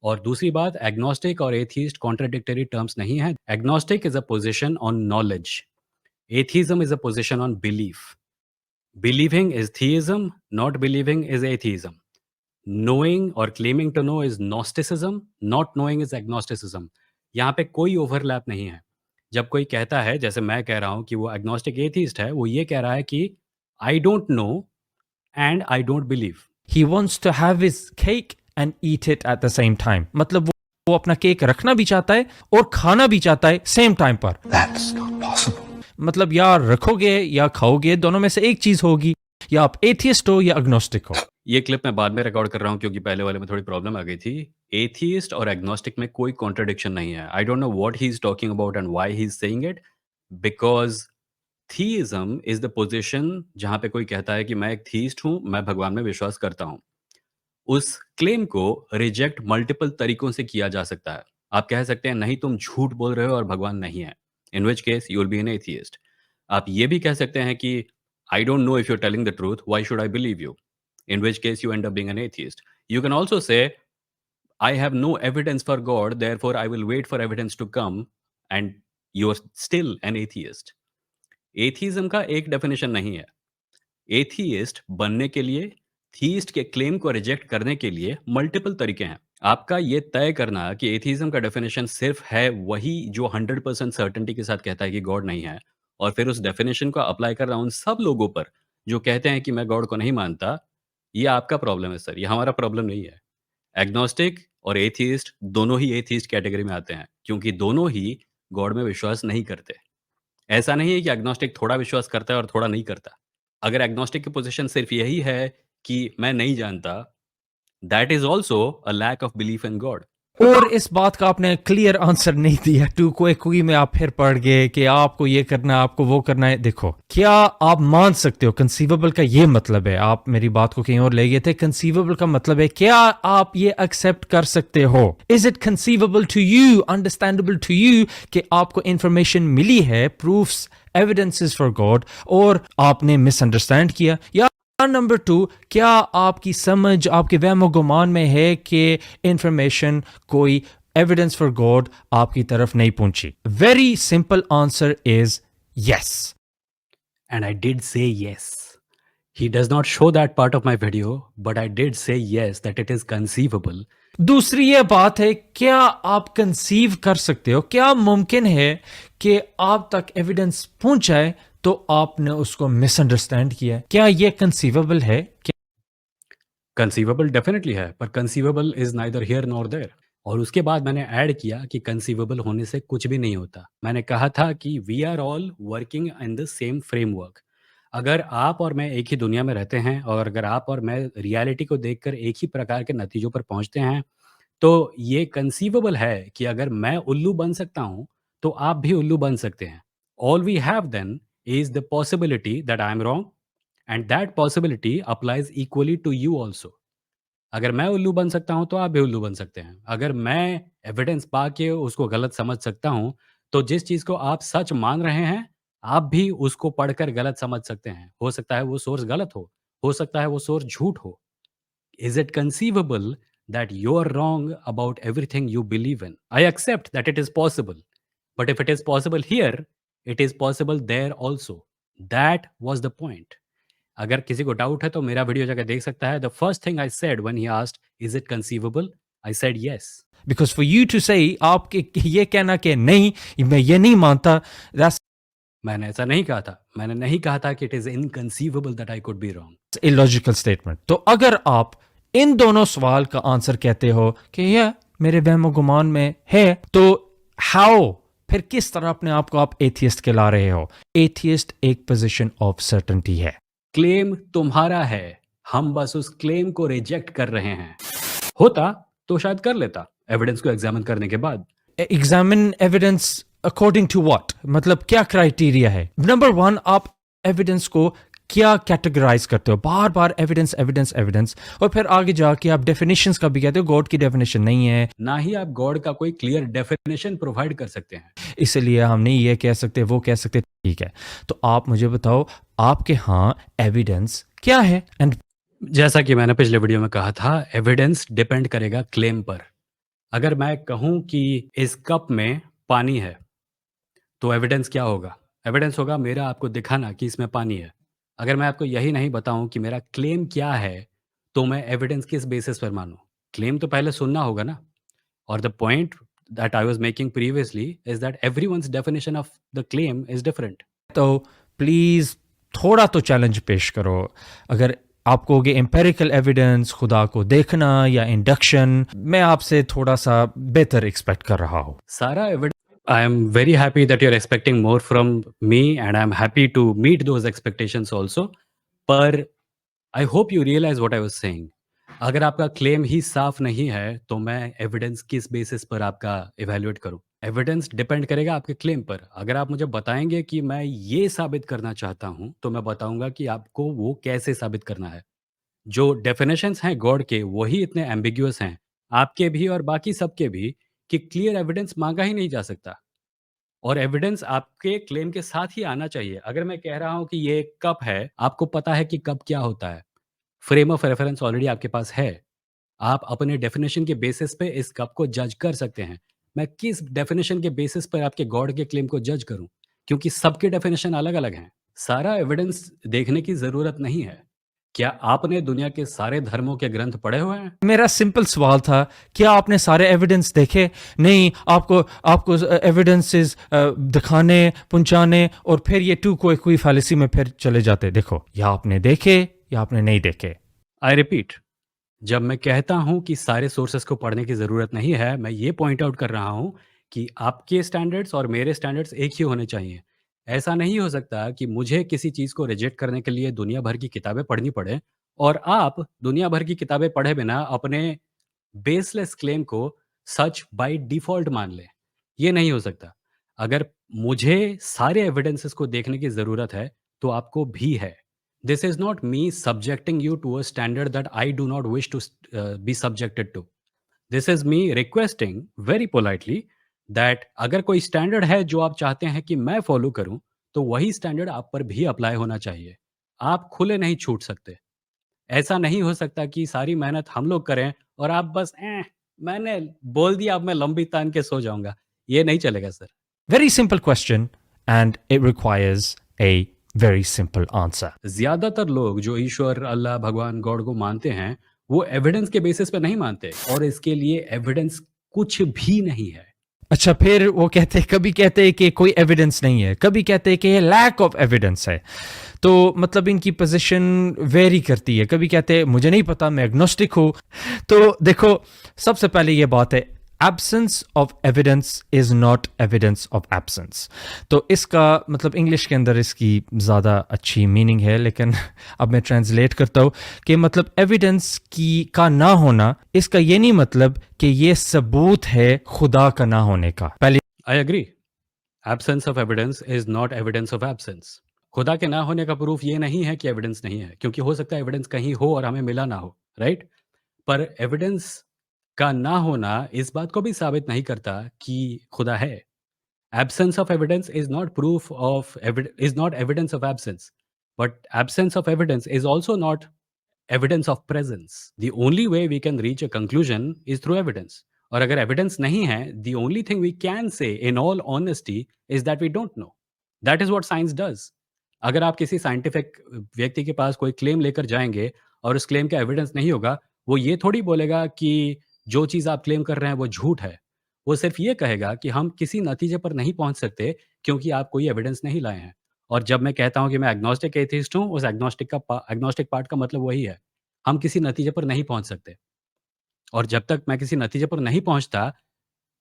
और दूसरी बात, एग्नोस्टिक और एथियस्ट कॉन्ट्राडिक्टरी टर्म्स नहीं है। Agnostic is a position on knowledge. Atheism is a position on belief. Believing is theism, not believing is atheism. Knowing और claiming to know is gnosticism, not knowing is agnosticism. यहाँ पे कोई ओवरलैप नहीं है। जब कोई कहता है, जैसे मैं कह रहा हूँ कि वो एग्नोस्टिक एथिस्ट है, वो ये कह रहा है कि I don't no and I don't believe. He wants to have his cake and eat it at the same time. मतलब वो अपना केक रखना भी चाहता है और खाना भी चाहता है सेम टाइम पर। That's not possible. मतलब या रखोगे या खाओगे, दोनों में से एक चीज होगी, या आप एथियस्ट हो या अग्नोस्टिक हो। ये क्लिप मैं बाद में रिकॉर्ड कर रहा हूँ क्योंकि पहले वाले में थोड़ी प्रॉब्लम आ गई थी। एथियस्ट और एग्नोस्टिक में कोई कॉन्ट्रडिक्शन नहीं है। I don't know what he is talking about and why he is saying it. Because theism is the position जहां पे कोई कहता है कि मैं एक थीस्ट हूं, मैं भगवान में विश्वास करता हूं। उस क्लेम को रिजेक्ट मल्टीपल तरीकों से किया जा सकता है। आप कह सकते हैं नहीं, तुम झूठ बोल रहे हो और भगवान नहीं है, in which case you will be an atheist. आप ये भी कह सकते हैं कि I don't know if you are telling the truth, why should I believe you, in which case you end up being an atheist. You can also say, I have no evidence for God, therefore I will wait for evidence to come, and you're still an atheist. Atheism का एक डेफिनेशन नहीं है। एथियस्ट बनने के लिए, थीस्ट के क्लेम को रिजेक्ट करने के लिए मल्टीपल तरीके हैं। आपका ये तय करना कि एथिज्म का डेफिनेशन सिर्फ है वही जो 100% सर्टेनिटी के साथ कहता है कि गॉड नहीं है, और फिर उस डेफिनेशन को अप्लाई करना उन सब लोगों पर जो कहते हैं कि मैं गॉड को नहीं मानता, ये आपका प्रॉब्लम है सर, ये हमारा प्रॉब्लम नहीं है। एग्नोस्टिक और एथियस्ट दोनों ही एथियस्ट कैटेगरी में आते हैं क्योंकि दोनों ही गॉड में विश्वास नहीं करते। ऐसा नहीं है कि एग्नोस्टिक थोड़ा विश्वास करता है और थोड़ा नहीं करता। अगर एग्नोस्टिक की पोजीशन सिर्फ यही है कि मैं नहीं जानता, that is also a lack of belief in God. और इस बात का आपने क्लियर आंसर नहीं दिया। टू को एक में आप फिर पढ़ गए कि आपको ये करना है, आपको वो करना है। देखो, क्या आप मान सकते हो कंसीवेबल का ये मतलब है, आप मेरी बात को कहीं और ले गए थे। कंसीवेबल का मतलब है क्या आप ये एक्सेप्ट कर सकते हो? Is it conceivable to you, understandable to you कि आपको इंफॉर्मेशन मिली है, प्रूफ्स, एविडेंसेस फॉर गॉड, और आपने मिसअंडरस्टैंड किया? या नंबर 2, क्या आपकी समझ, आपके वहम गुमान में है कि इंफॉर्मेशन, कोई एविडेंस फॉर गॉड आपकी तरफ नहीं पहुंची? Very simple answer is yes. And I did say yes. He does not show that part of my video, but I did say yes, that it is conceivable. दूसरी ये बात है, क्या आप कंसीव कर सकते हो, क्या मुमकिन है कि आप तक एविडेंस पहुंच जाए तो आपने उसको मिसअंडरस्टैंड किया है? क्या ये कंसीवेबल है? क्या कंसीवेबल डेफिनेटली है, पर conceivable is neither here nor there. और उसके बाद मैंने ऐड किया कि कंसीवेबल होने से कुछ भी नहीं होता। मैंने कहा था कि we are all working in the same framework. अगर आप और मैं एक ही दुनिया में रहते हैं और अगर आप और मैं रियलिटी को देखकर एक ही प्रकार के नतीजों पर पहुँचते हैं, तो ये कंसीवेबल है कि अगर मैं उल्लू बन सकता हूँ, तो आप भी उल्लू बन सकते हैं। All we have then is the possibility that I am wrong and that possibility applies equally to you also. अगर मैं उल्लू बन सकता हूँ, तो आप भी उल्लू बन सकते हैं। अगर मैं एविडेंस पा के उसको गलत समझ सकता हूँ, तो जिस चीज़ को आप सच मान रहे हैं, आप भी उसको पढ़कर गलत समझ सकते हैं। हो सकता है वो सोर्स गलत हो सकता है वो सोर्स झूठ हो। Is it conceivable that you are wrong about everything you believe in? I accept that it is possible. But if it is possible here, it is possible there also. That was the point. अगर किसी को डाउट है तो मेरा वीडियो जाकर देख सकता है। The first thing I said when he asked is it conceivable, I said yes. Because for you to say आपके ये कहना कि नहीं मैं ये नहीं मानता, दैट्स मैंने ऐसा नहीं कहा था। मैंने नहीं कहा था कि it is inconceivable that I could be wrong. Illogical statement. तो अगर आप इन दोनों सवाल का आंसर कहते हो कि यह मेरे वहम गुमान में है, तो हाउ, फिर किस तरह अपने आप को आप एथियस्ट कहला रहे हो? एथियस्ट एक पोजीशन ऑफ सर्टेनिटी है। क्लेम तुम्हारा है, हम बस उस क्लेम को रिजेक्ट कर रहे हैं। होता तो शायद कर लेता एविडेंस को एग्जामिन करने के बाद। Examine evidence according to what? मतलब क्या क्राइटेरिया है? नंबर वन, आप एविडेंस को क्या कैटेगराइज करते हो? बार बार एविडेंस एविडेंस एविडेंस, और फिर आगे जाके आप डेफिनेशंस का भी कहते हो। गॉड की डेफिनेशन नहीं है, ना ही आप गॉड का कोई क्लियर डेफिनेशन प्रोवाइड कर सकते हैं। इसलिए हम नहीं ये कह सकते वो कह सकते। ठीक है, तो आप मुझे बताओ आपके यहाँ एविडेंस क्या है? एंड जैसा कि मैंने पिछले वीडियो में कहा था, एविडेंस डिपेंड करेगा क्लेम पर। अगर मैं कहूं कि इस कप में पानी है, तो एविडेंस क्या होगा? एविडेंस होगा मेरा आपको दिखाना कि इसमें पानी है। अगर मैं आपको यही नहीं बताऊं कि मेरा क्लेम क्या है, तो मैं एविडेंस किस बेसिस पर मानूं? क्लेम तो पहले सुनना होगा ना। और the point that I was making previously is that everyone's definition of the claim is different. तो प्लीज थोड़ा तो चैलेंज पेश करो। अगर आप कहोगे एम्पेरिकल एविडेंस, खुदा को देखना या इंडक्शन, मैं आपसे थोड़ा सा बेहतर एक्सपेक्ट कर रहा हूँ। सारा evidence, I am very happy that you are expecting more from me and I am happy to meet those expectations also. पर I hope you realise what I was saying. अगर आपका क्लेम ही साफ नहीं है, तो मैं एविडेंस किस बेसिस पर आपका इवैल्यूएट करूं? एविडेंस डिपेंड करेगा आपके क्लेम पर। अगर आप मुझे बताएंगे कि मैं ये साबित करना चाहता हूं, तो मैं बताऊंगा कि आपको वो कैसे साबित करना है। जो डेफिनेशंस हैं गॉड के, वही इतने एम्बिग्युअस हैं, आपके भी और बाकी सबके भी, कि क्लियर एविडेंस मांगा ही नहीं जा सकता। और एविडेंस आपके क्लेम के साथ ही आना चाहिए। अगर मैं कह रहा हूं कि ये एक कप है, आपको पता है कि कप क्या होता है, फ्रेम ऑफ रेफरेंस ऑलरेडी आपके पास है। आप अपने डेफिनेशन के बेसिस पे इस कप को जज कर सकते हैं। मैं किस डेफिनेशन के बेसिस पर आपके गॉड के क्लेम को जज करूं? क्योंकि सबके डेफिनेशन अलग-अलग हैं। सारा एविडेंस देखने की ज़रूरत नहीं है। क्या आपने दुनिया के सारे धर्मों के ग्रंथ पढ़े हुए हैं? मेरा सिंपल सवाल था, क्या आपने सारे एविडेंस देखे? नहीं, आपको आपको एविडेंसेस दिखाने, पहुंचाने और फिर ये टू कोई फैलेसी में फिर चले जाते। देखो, या आपने देखे या आपने नहीं देखे। आई रिपीट, जब मैं कहता हूं कि सारे सोर्सेस को पढ़ने की ज़रूरत नहीं है, मैं ये पॉइंट आउट कर रहा हूं कि आपके स्टैंडर्ड्स और मेरे स्टैंडर्ड्स एक ही होने चाहिए। ऐसा नहीं हो सकता कि मुझे किसी चीज़ को रिजेक्ट करने के लिए दुनिया भर की किताबें पढ़नी पड़े और आप दुनिया भर की किताबें पढ़े बिना अपने बेसलेस क्लेम को सच बाय डिफ़ॉल्ट मान लें। ये नहीं हो सकता। अगर मुझे सारे एविडेंसेस को देखने की ज़रूरत है, तो आपको भी है। This is not me subjecting you to a standard that I do not wish to be subjected to. This is me requesting very politely that अगर कोई स्टैंडर्ड है जो आप चाहते हैं कि मैं फॉलो करूं, तो वही स्टैंडर्ड आप पर भी अप्लाई होना चाहिए। आप खुले नहीं छूट सकते। ऐसा नहीं हो सकता कि सारी मेहनत हम लोग करें और आप बस मैंने बोल दिया, अब मैं लंबी तान के सो जाऊंगा। ये नहीं चलेगा sir. Very simple question and it requires a very simple answer. ज्यादातर लोग जो ईश्वर, अल्लाह, भगवान, गॉड को मानते हैं, वो एविडेंस के बेसिस पे नहीं मानते और इसके लिए एविडेंस कुछ भी नहीं है। अच्छा, फिर वो कभी कहते हैं कि कोई एविडेंस नहीं है, कभी कहते हैं कि ये लैक ऑफ एविडेंस है। तो मतलब इनकी पोजीशन वेरी करती है, कभी कहते हैं मुझे नहीं पता, मैं एग्नोस्टिक हूँ। तो देखो, सबसे पहले ये बात है, absence of evidence is not evidence of absence. तो इसका मतलब इंग्लिश के अंदर इसकी ज़्यादा अच्छी मीनिंग है, लेकिन अब मैं ट्रांसलेट करता हूँ कि मतलब एविडेंस का ना होना, इसका ये नहीं मतलब कि ये सबूत है खुदा का ना होने का। पहले I agree, absence of evidence is not evidence of absence. खुदा के ना होने का प्रूफ ये नहीं है कि एविडेंस नहीं है, क्योंकि हो सकता है एविडेंस कहीं हो और हमें मिला ना हो, राइट? पर एविडेंस का ना होना इस बात को भी साबित नहीं करता कि खुदा है। Absence of evidence is not proof of is not evidence of absence, but absence of evidence is also not evidence of presence. The only way we can reach a conclusion is through evidence. और अगर evidence नहीं है, the only thing we can say in all honesty is that we don't know. That is what science does. अगर आप किसी साइंटिफिक व्यक्ति के पास कोई क्लेम लेकर जाएंगे और उस क्लेम का एविडेंस नहीं होगा, वो ये थोड़ी बोलेगा कि जो चीज़ आप क्लेम कर रहे हैं वो झूठ है। वो सिर्फ ये कहेगा कि हम किसी नतीजे पर नहीं पहुंच सकते क्योंकि आप कोई एविडेंस नहीं लाए हैं। और जब मैं कहता हूं कि मैं एग्नोस्टिक एथिस्ट हूं, उस एग्नोस्टिक पार्ट का मतलब वही है, हम किसी नतीजे पर नहीं पहुंच सकते। और जब तक मैं किसी नतीजे पर नहीं पहुंचता,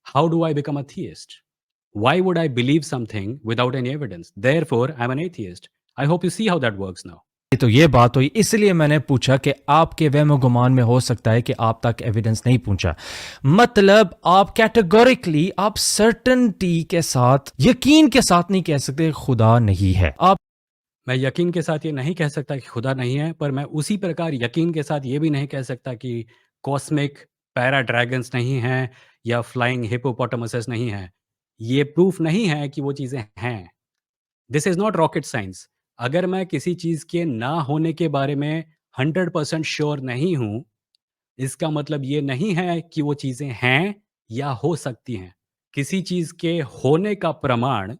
how do I become a theist? Why would I believe something without any evidence? Therefore I am an atheist. I hope you see how that works now. तो ये बात हुई, इसलिए मैंने पूछा कि आपके वहम गुमान में हो सकता है कि आप तक एविडेंस नहीं पहुंचा। मतलब आप कैटेगोरिकली, आप सर्टेनिटी के साथ, यकीन के साथ नहीं कह सकते खुदा नहीं है। आप मैं यकीन के साथ ये नहीं कह सकता कि खुदा नहीं है, पर मैं उसी प्रकार यकीन के साथ ये भी नहीं कह सकता कि कॉस्मिक पैरा ड्रैगन्स नहीं हैं या फ्लाइंग हिप्पोपोटामसेस नहीं हैं। ये प्रूफ नहीं है कि वो चीज़ें हैं। This is not rocket science. अगर मैं किसी चीज़ के ना होने के बारे में 100% श्योर नहीं हूँ, इसका मतलब ये नहीं है कि वो चीज़ें हैं या हो सकती हैं। किसी चीज़ के होने का प्रमाण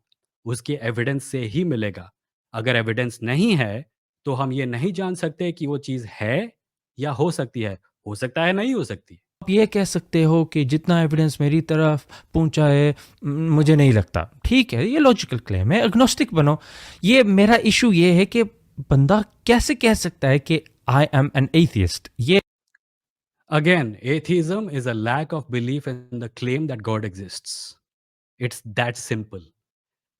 उसके एविडेंस से ही मिलेगा। अगर एविडेंस नहीं है, तो हम ये नहीं जान सकते कि वो चीज़ है या हो सकती है। हो सकता है, नहीं हो सकती। ये कह सकते हो कि जितना एविडेंस मेरी तरफ पहुंचा है, मुझे नहीं लगता। ठीक है, ये लॉजिकल क्लेम है, एग्नोस्टिक बनो। ये मेरा इशू ये है कि बंदा कैसे कह सकता है कि आई एम एन एथियस्ट? ये Again, atheism is a lack of belief in the claim that God exists. It's that simple.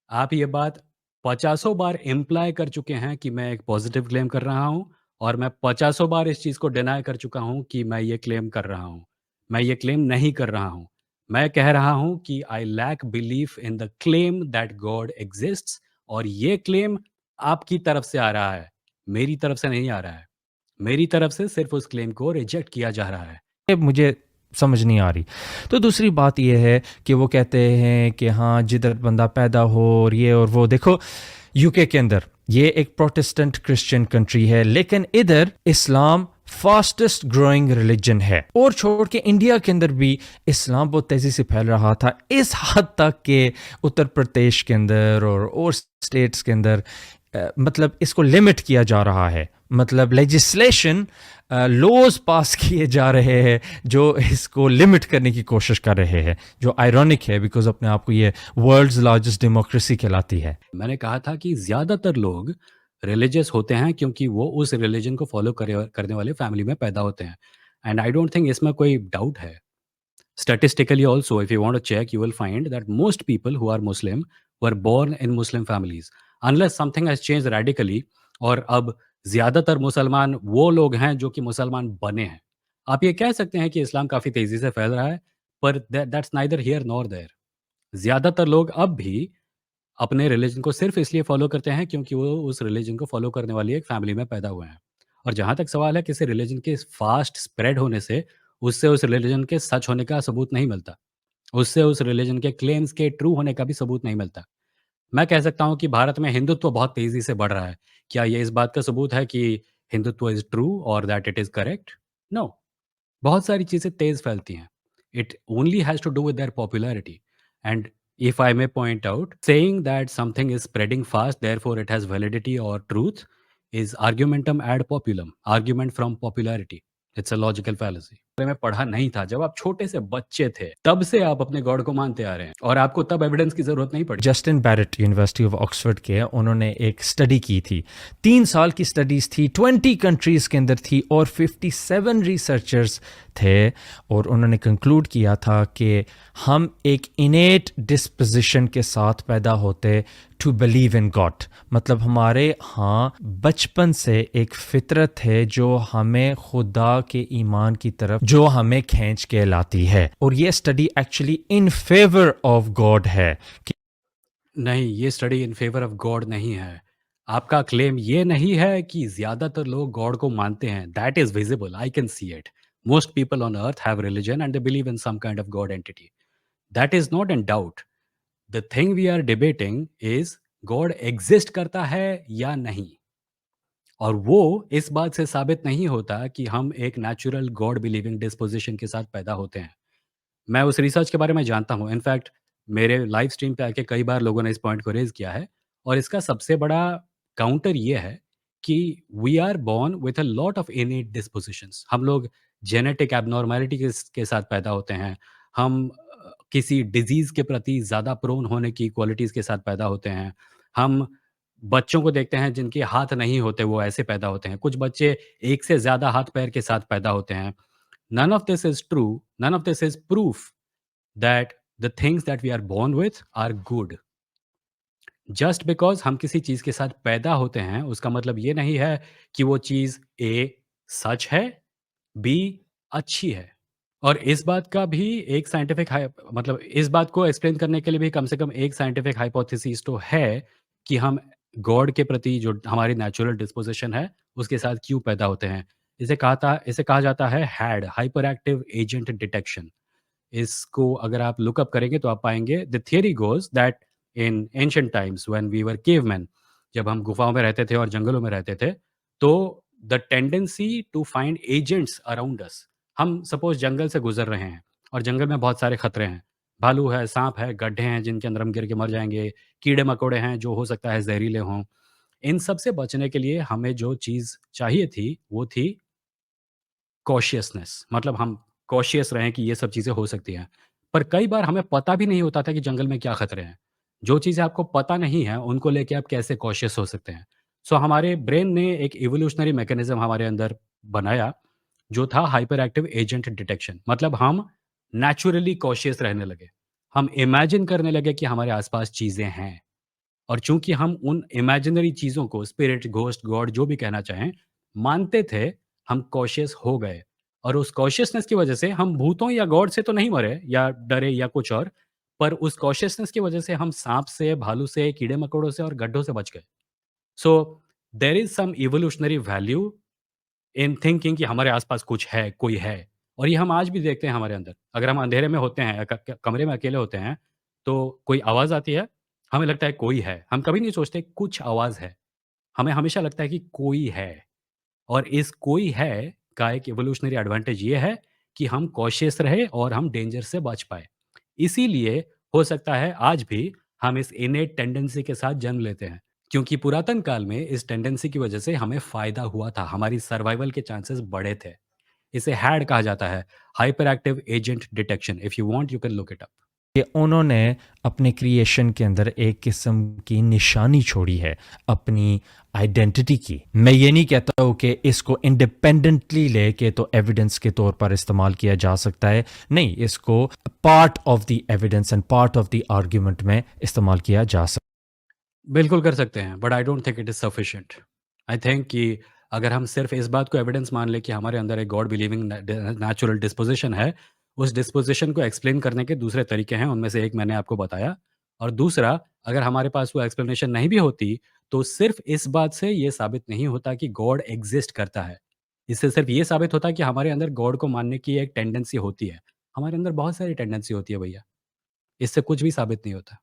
आप ये बात पचासों बार इम्प्लाई कर चुके हैं कि मैं एक पॉजिटिव क्लेम कर रहा हूं, और मैं पचासों बार इस चीज को डिनाई कर चुका हूं कि मैं ये क्लेम कर रहा हूं। मैं ये क्लेम नहीं कर रहा हूं। मैं कह रहा हूं कि I lack belief in the claim that God exists, और ये क्लेम आपकी तरफ से आ रहा है, मेरी तरफ से नहीं आ रहा है। मेरी तरफ से सिर्फ उस क्लेम को रिजेक्ट किया जा रहा है। मुझे समझ नहीं आ रही। तो दूसरी बात ये है कि वो कहते हैं कि हाँ, जिधर बंदा पैदा हो और ये और वो। देखो, यूके के अंदर ये एक प्रोटेस्टेंट क्रिश्चियन कंट्री है, लेकिन इधर इस्लाम फास्टेस्ट ग्रोइंग रिलीजन है। और छोड़ के इंडिया के अंदर भी इस्लाम बहुत तेज़ी से फैल रहा था, इस हद तक कि उत्तर प्रदेश के अंदर और स्टेट्स के अंदर मतलब इसको लिमिट किया जा रहा है। मतलब लेजिस्लेशन, लॉज पास किए जा रहे हैं जो इसको लिमिट करने की कोशिश कर रहे हैं, जो आयरॉनिक है बिकॉज अपने आप को ये वर्ल्ड्स लार्जेस्ट डेमोक्रेसी कहलाती है। मैंने कहा था कि ज़्यादातर लोग रिलीजियस होते हैं क्योंकि वो उस रिलीजन को फॉलो करने वाले फैमिली में पैदा होते हैं। एंड आई डोंट थिंक इसमें कोई डाउट है। Statistically also, if you want to check, you will find that most people who are Muslim were born in Muslim families. Unless something has changed radically, और अब ज़्यादातर मुसलमान वो लोग हैं जो कि मुसलमान बने हैं। आप ये कह सकते हैं कि इस्लाम काफ़ी तेज़ी से फैल रहा है, पर that's neither here nor there. ज़्यादातर लोग अब भी अपने रिलीजन को सिर्फ इसलिए फॉलो करते हैं क्योंकि वो उस रिलीजन को फॉलो करने वाली एक फैमिली में पैदा हुए हैं। और जहाँ तक सवाल है किसी रिलीजन के फास्ट स्प्रेड होने से, उससे उस रिलीजन के सच होने का सबूत नहीं मिलता। उससे उस रिलीजन के क्लेम्स के ट्रू होने का भी सबूत नहीं मिलता। मैं कह सकता हूँ कि भारत में हिंदुत्व बहुत तेज़ी से बढ़ रहा है। क्या ये इस बात का सबूत है कि हिंदुत्व इज़ ट्रू और that it is correct? No. बहुत सारी चीज़ें तेज़ फैलती हैं। It only has to do with their popularity. And if I may point out, saying that something is spreading fast, therefore it has validity or truth, is argumentum ad populum, argument from popularity, it's a logical fallacy. में पढ़ा नहीं था, जब आप छोटे से बच्चे थे, तब से आप अपने गॉड को मानते आ रहे हैं और आपको तब एविडेंस की ज़रूरत नहीं पड़ी। Justin Barrett University of Oxford के उन्होंने एक स्टडी की थी, 3 साल की स्टडीज़ थी, 20 कंट्रीज़ के अंदर थी और 57 रिसर्चर्स थे, और उन्होंने कंक्लूड किया था कि हम एक इनेट डिस्पोजिशन के साथ पैदा होते टू बिलीव इन गॉड। मतलब हमारे यहाँ बचपन से एक फितरत है जो हमें खुदा के ईमान की तरफ जो हमें खींच के लाती है, और ये study actually in favour of God है। नहीं, ये study in favour of God नहीं है। आपका क्लेम ये नहीं है कि ज़्यादातर लोग गॉड को मानते हैं। That is visible, I can see it. Most people on earth have religion and they believe in some kind of God entity. That is not in doubt. The thing we are debating is God exist करता है या नहीं? और वो इस बात से साबित नहीं होता कि हम एक नेचुरल गॉड बिलीविंग डिस्पोज़िशन के साथ पैदा होते हैं। मैं उस रिसर्च के बारे में जानता हूँ। इनफैक्ट मेरे लाइव स्ट्रीम पे आके कई बार लोगों ने इस पॉइंट को रेज़ किया है और इसका सबसे बड़ा काउंटर ये है कि we are born with a lot of innate dispositions. हम लोग जेनेटिक एब्नॉर्मैलिटी के साथ पैदा होते हैं। हम किसी डिज़ीज़ के प्रति ज़्यादा प्रोन होने की क्वालिटीज़ के साथ पैदा होते हैं। हम बच्चों को देखते हैं जिनके हाथ नहीं होते, वो ऐसे पैदा होते हैं। कुछ बच्चे एक से ज़्यादा हाथ-पैर के साथ पैदा होते हैं। None of this is true. None of this is proof that the things that we are born with are good. Just because हम किसी चीज़ के साथ पैदा होते हैं, उसका मतलब ये नहीं है कि वो चीज़ ए सच है, बी अच्छी है। और इस बात का भी एक साइंटिफिक मतलब इस बात को एक्सप्लेन करने के लिए भी कम से कम एक साइंटिफिक हाइपोथेसिस तो है कि हम गॉड के प्रति जो हमारी नेचुरल डिस्पोज़िशन है, उसके साथ क्यों पैदा होते हैं। इसे कहा जाता है HADD, hyper active agent detection. इसको अगर आप लुक अप करेंगे तो आप पाएँगे the theory goes that in ancient times when we were caveman, जब हम गुफाओं में रहते थे और जंगलों में रहते थे, तो the tendency to find agents around us. हम सपोज़ जंगल से गुज़र रहे हैं और जंगल में बहुत सारे खतरे हैं। भालू है, साँप है, गड्ढे हैं जिनके अंदर हम गिर के मर जाएँगे, कीड़े-मकोड़े हैं जो हो सकता है ज़हरीले हों। इन सब से बचने के लिए हमें जो चीज़ चाहिए थी, वो थी कॉशियसनेस। मतलब हम कॉशियस रहें कि ये सब चीज़ें हो सकती हैं। पर कई बार हमें पता भी नहीं होता था कि जंगल में क्या खतरे हैं। जो चीज़ें आपको पता नहीं है, उनको लेके आप कैसे कॉशियस हो सकते हैं? सो हमारे ब्रेन ने एक इवोल्यूशनरी मैकेनिज़्म हमारे अंदर बनाया, जो था हाइपर एक्टिव एजेंट डिटेक्शन। मतलब हम नेचुरली कॉशियस रहने लगे। हम इमेजिन करने लगे कि हमारे आस-पास चीज़ें हैं। और चूँकि हम उन इमेजिनरी चीज़ों को स्पिरिट, घोस्ट, गॉड जो भी कहना चाहें, मानते थे, हम कॉशियस हो गए। और उस कॉशियसनेस की वजह से हम भूतों या गॉड से तो नहीं मरे या डरे या कुछ और, पर उस कॉशियसनेस की वजह से हम साँप से, भालू से, कीड़े-मकोड़ों से और गड्ढों से बच गए। So there is some evolutionary value in thinking कि हमारे आस-पास कुछ है, कोई है। और ये हम आज भी देखते हैं हमारे अंदर। अगर हम अंधेरे में होते हैं, क क कमरे में अकेले होते हैं, तो कोई आवाज़ आती है, हमें लगता है कोई है। हम कभी नहीं सोचते कुछ आवाज़ है। हमें हमेशा लगता है कि कोई है। और इस कोई है का एक इवोल्यूशनरी एडवांटेज ये है कि हम कॉशियस रहे और हम डेंजर से बच पाए। इसीलिए हो सकता है आज भी हम इस इनेट टेंडेंसी के साथ जन्म लेते हैं। क्योंकि पुरातन काल में इस टेंडेंसी की वजह से हमें फ़ायदा हुआ था, हमारी सर्वाइवल के चांसेस बढ़े थे। इसे हैड कहा जाता है, hyper active agent detection. If you want you can look it up. कि उन्होंने अपने क्रिएशन के अंदर एक किस्म की निशानी छोड़ी है अपनी आइडेंटिटी की। मैं ये नहीं कहता हूँ कि इसको इंडिपेंडेंटली लेके तो एविडेंस के तौर पर इस्तेमाल किया जा सकता है, नहीं, इसको part of the evidence and part of the argument में इस्तेमाल किया जा सकता बिल्कुल कर सकते हैं, but I don't think it is sufficient. I think कि अगर हम सिर्फ़ इस बात को एविडेंस मान लें कि हमारे अंदर एक गॉड बिलीविंग नेचुरल डिस्पोज़िशन है, उस डिस्पोज़िशन को एक्सप्लेन करने के दूसरे तरीके हैं, उनमें से एक मैंने आपको बताया। और दूसरा, अगर हमारे पास वो एक्सप्लेनेशन नहीं भी होती, तो सिर्फ़ इस बात से ये साबित नहीं होता कि गॉड एक्ज़िस्ट करता है। इससे सिर्फ़ ये साबित होता है कि हमारे अंदर गॉड को मानने की एक टेंडेंसी होती है। हमारे अंदर बहुत सारी टेंडेंसी होती है भैया, इससे कुछ भी साबित नहीं होता।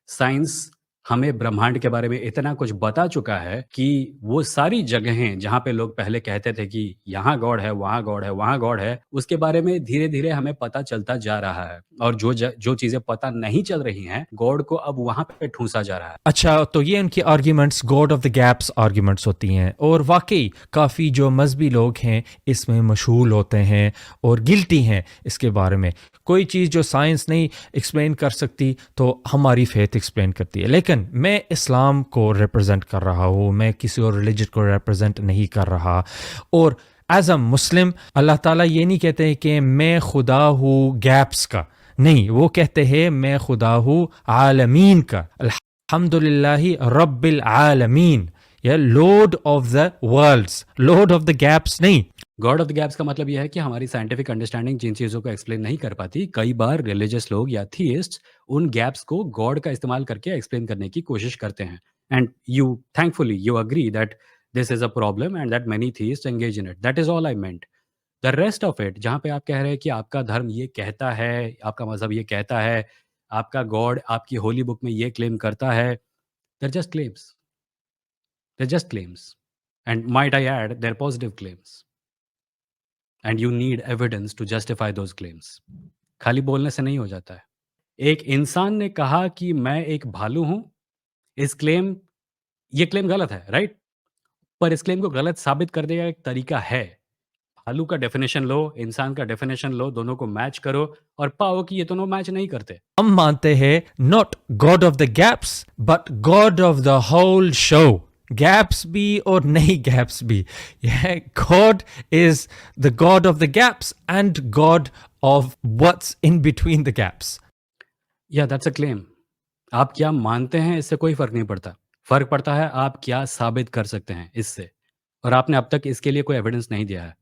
साइंस हमें ब्रह्मांड के बारे में इतना कुछ बता चुका है कि वो सारी जगहें जहाँ पे लोग पहले कहते थे कि यहाँ गॉड है, वहाँ गॉड है, वहाँ गॉड है, उसके बारे में धीरे-धीरे हमें पता चलता जा रहा है। और जो चीज़ें पता नहीं चल रही हैं, गॉड को अब वहाँ पे ठूँसा जा रहा है। अच्छा, तो ये उनकी arguments God of the gaps arguments होती हैं, और वाकई काफ़ी जो मजहबी लोग हैं इसमें मशहूर होते हैं और गिल्टी हैं इसके बारे में। कोई चीज़ जो साइंस नहीं एक्सप्लेन कर सकती तो हमारी फेथ एक्सप्लेन करती है। लेकिन मैं इस्लाम को रिप्रेजेंट कर रहा हूँ, मैं किसी और रिलीजन को रिप्रेजेंट नहीं कर रहा। और एज अ मुस्लिम अल्लाह ताला ये नहीं कहते हैं कि मैं खुदा हूँ गैप्स का, नहीं, वो कहते हैं मैं खुदा हूँ आलमीन का। अल्हम्दुलिल्लाहि रब्बिल आलमीन, या lord of the worlds, lord of the gaps नहीं। गॉड ऑफ द गैप्स का मतलब यह है कि हमारी साइंटिफिक अंडरस्टैंडिंग जिन चीज़ों को एक्सप्लेन नहीं कर पाती, कई बार रिलीजियस लोग या थीइस्ट्स उन गैप्स को गॉड का इस्तेमाल करके एक्सप्लेन करने की कोशिश करते हैं। And you thankfully you agree that this is a problem and that many theists engage in it. That is all I meant. The rest of it, जहाँ पे आप कह रहे हैं कि आपका धर्म ये कहता है, आपका मज़हब ये कहता है, आपका गॉड आपकी होली बुक में ये क्लेम करता है, they're just claims. They're just claims. And might I add, they're positive claims. And you need evidence to justify those claims. खाली बोलने से नहीं हो जाता है। एक इंसान ने कहा कि मैं एक भालू हूँ, ये क्लेम गलत है, राइट? पर इस क्लेम को गलत साबित करने का एक तरीका है। भालू का डेफिनेशन लो, इंसान का डेफिनेशन लो, दोनों को मैच करो और पाओ कि ये दोनों मैच नहीं करते। हम मानते हैं not God of the gaps but God of the whole show. Gaps भी और नहीं गैप्स भी, God is the God of the gaps and God of what's in between the gaps. या दैट्स अ क्लेम। आप क्या मानते हैं इससे कोई फ़र्क नहीं पड़ता। फ़र्क पड़ता है आप क्या साबित कर सकते हैं इससे, और आपने अब तक इसके लिए कोई एविडेंस नहीं दिया है।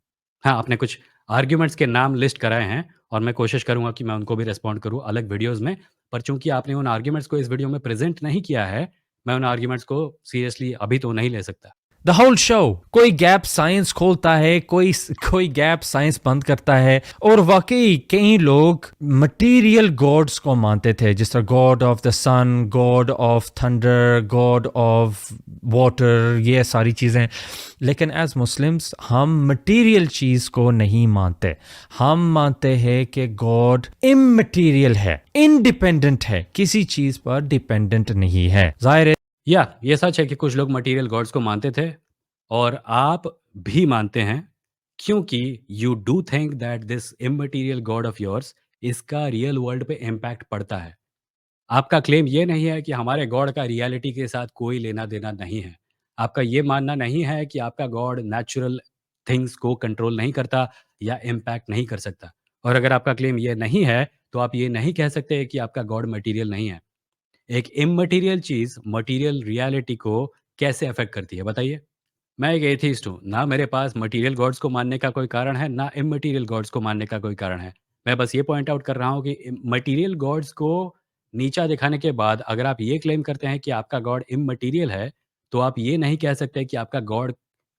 हाँ, आपने कुछ आर्ग्यूमेंट्स के नाम लिस्ट कराए हैं और मैं कोशिश करूँगा कि मैं उनको भी रिस्पॉन्ड करूँ अलग वीडियोज़ में, पर चूँकि आपने उन आर्ग्यूमेंट्स को इस वीडियो में प्रेज़ेंट नहीं किया है, मैं उन आर्ग्यूमेंट्स को सीरियसली अभी तो नहीं ले सकता। द होल शो, कोई गैप साइंस खोलता है, कोई गैप साइंस बंद करता है। और वाकई कई लोग मटेरियल गॉड्स को मानते थे, जिस तरह God of the sun, God of thunder, God of water, ये सारी चीज़ें। लेकिन एज मुस्लिम्स हम मटेरियल चीज़ को नहीं मानते। हम मानते हैं कि गॉड इममटेरियल है, इंडिपेंडेंट है, किसी चीज़ पर डिपेंडेंट नहीं है। जाहिर है या ये सच है कि कुछ लोग मटेरियल गॉड्स को मानते थे और आप भी मानते हैं, क्योंकि you do think that this immaterial God of yours, इसका रियल वर्ल्ड पे इम्पैक्ट पड़ता है। आपका क्लेम ये नहीं है कि हमारे गॉड का रियलिटी के साथ कोई लेना देना नहीं है। आपका ये मानना नहीं है कि आपका गॉड नेचुरल थिंग्स को कंट्रोल नहीं करता या इम्पैक्ट नहीं कर सकता। और अगर आपका क्लेम ये नहीं है, तो आप ये नहीं कह सकते कि आपका गॉड मटेरियल नहीं है। एक इममटेरियल चीज़ मटेरियल रियलिटी को कैसे अफ़ेक्ट करती है, बताइए? मैं एक एथियस्ट हूँ, ना मेरे पास मटेरियल गॉड्स को मानने का कोई कारण है, ना इममटेरियल गॉड्स को मानने का कोई कारण है। मैं बस ये पॉइंट आउट कर रहा हूँ कि मटेरियल गॉड्स को नीचा दिखाने के बाद अगर आप ये क्लेम करते हैं कि आपका गॉड इममटेरियल है, तो आप ये नहीं कह सकते कि आपका गॉड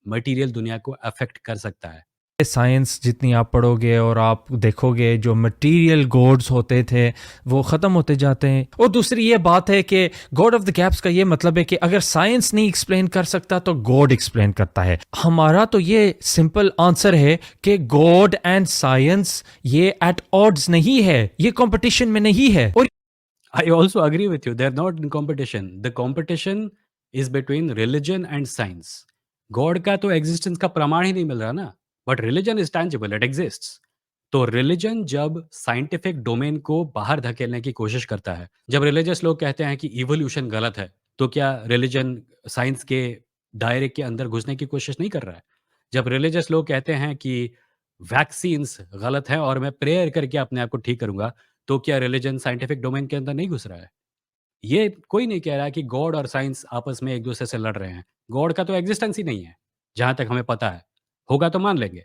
मटेरियल दुनिया को अफ़ेक्ट कर सकता है। साइंस जितनी आप पढ़ोगे और आप देखोगे जो मटेरियल गॉड्स होते थे वो ख़त्म होते जाते हैं। और दूसरी ये बात है कि गॉड ऑफ द गैप्स का ये मतलब है कि अगर साइंस नहीं एक्सप्लेन कर सकता तो गॉड एक्सप्लेन करता है। हमारा तो ये सिंपल आंसर है कि गॉड एंड साइंस ये एट ऑड्स नहीं है, ये कंपटीशन में नहीं है। और I also agree with you. They're not in competition. The competition is between religion and science. God का तो एग्जिस्टेंस का प्रमाण ही नहीं मिल रहा ना, but religion is tangible, it exists. तो रिलीजन जब साइंटिफिक डोमेन को बाहर धकेलने की कोशिश करता है, जब रिलीजियस लोग कहते हैं कि इवोल्यूशन गलत है, तो क्या रिलीजन साइंस के दायरे के अंदर घुसने की कोशिश नहीं कर रहा है? जब रिलीजियस लोग कहते हैं कि वैक्सीन्स गलत है और मैं प्रेयर करके अपने आप को ठीक करूंगा, तो क्या रिलीजन साइंटिफिक डोमेन के अंदर नहीं घुस रहा है? ये कोई नहीं कह रहा कि गॉड और साइंस आपस में एक-दूसरे से लड़ रहे हैं। गॉड का तो एक्जिस्टेंस ही नहीं है, जहाँ तक हमें पता है। होगा तो मान लेंगे।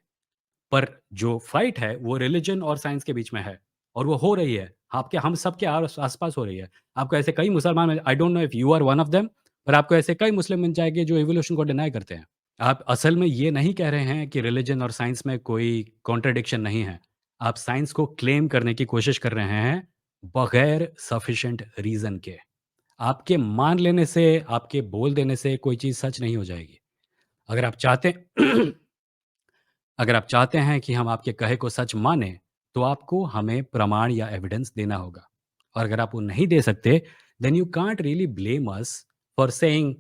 पर जो फाइट है वो रिलिजन और साइंस के बीच में है और वो हो रही है। आपके हम सबके आस-पास हो रही है। आपको ऐसे कई मुसलमान I don't know if you are one of them, पर आपको ऐसे कई मुस्लिम मिल जाएँगे जो इवोल्यूशन को डिनाई करते हैं। आप असल में ये नहीं कह रहे हैं कि रिलिजन और साइंस में कोई कॉन्ट्रडिक्शन नहीं है। आप साइंस को क्लेम करने की कोशिश कर रहे हैं बगैर सफिशिएंट रीज़न के। आपके मान लेने से, आपके बोल देने से कोई चीज़ सच नहीं हो जाएगी। अगर आप चाहते अगर आप चाहते हैं कि हम आपके कहे को सच मानें, तो आपको हमें प्रमाण या एविडेंस देना होगा। और अगर आप वो नहीं दे सकते, then you can't really blame us for saying,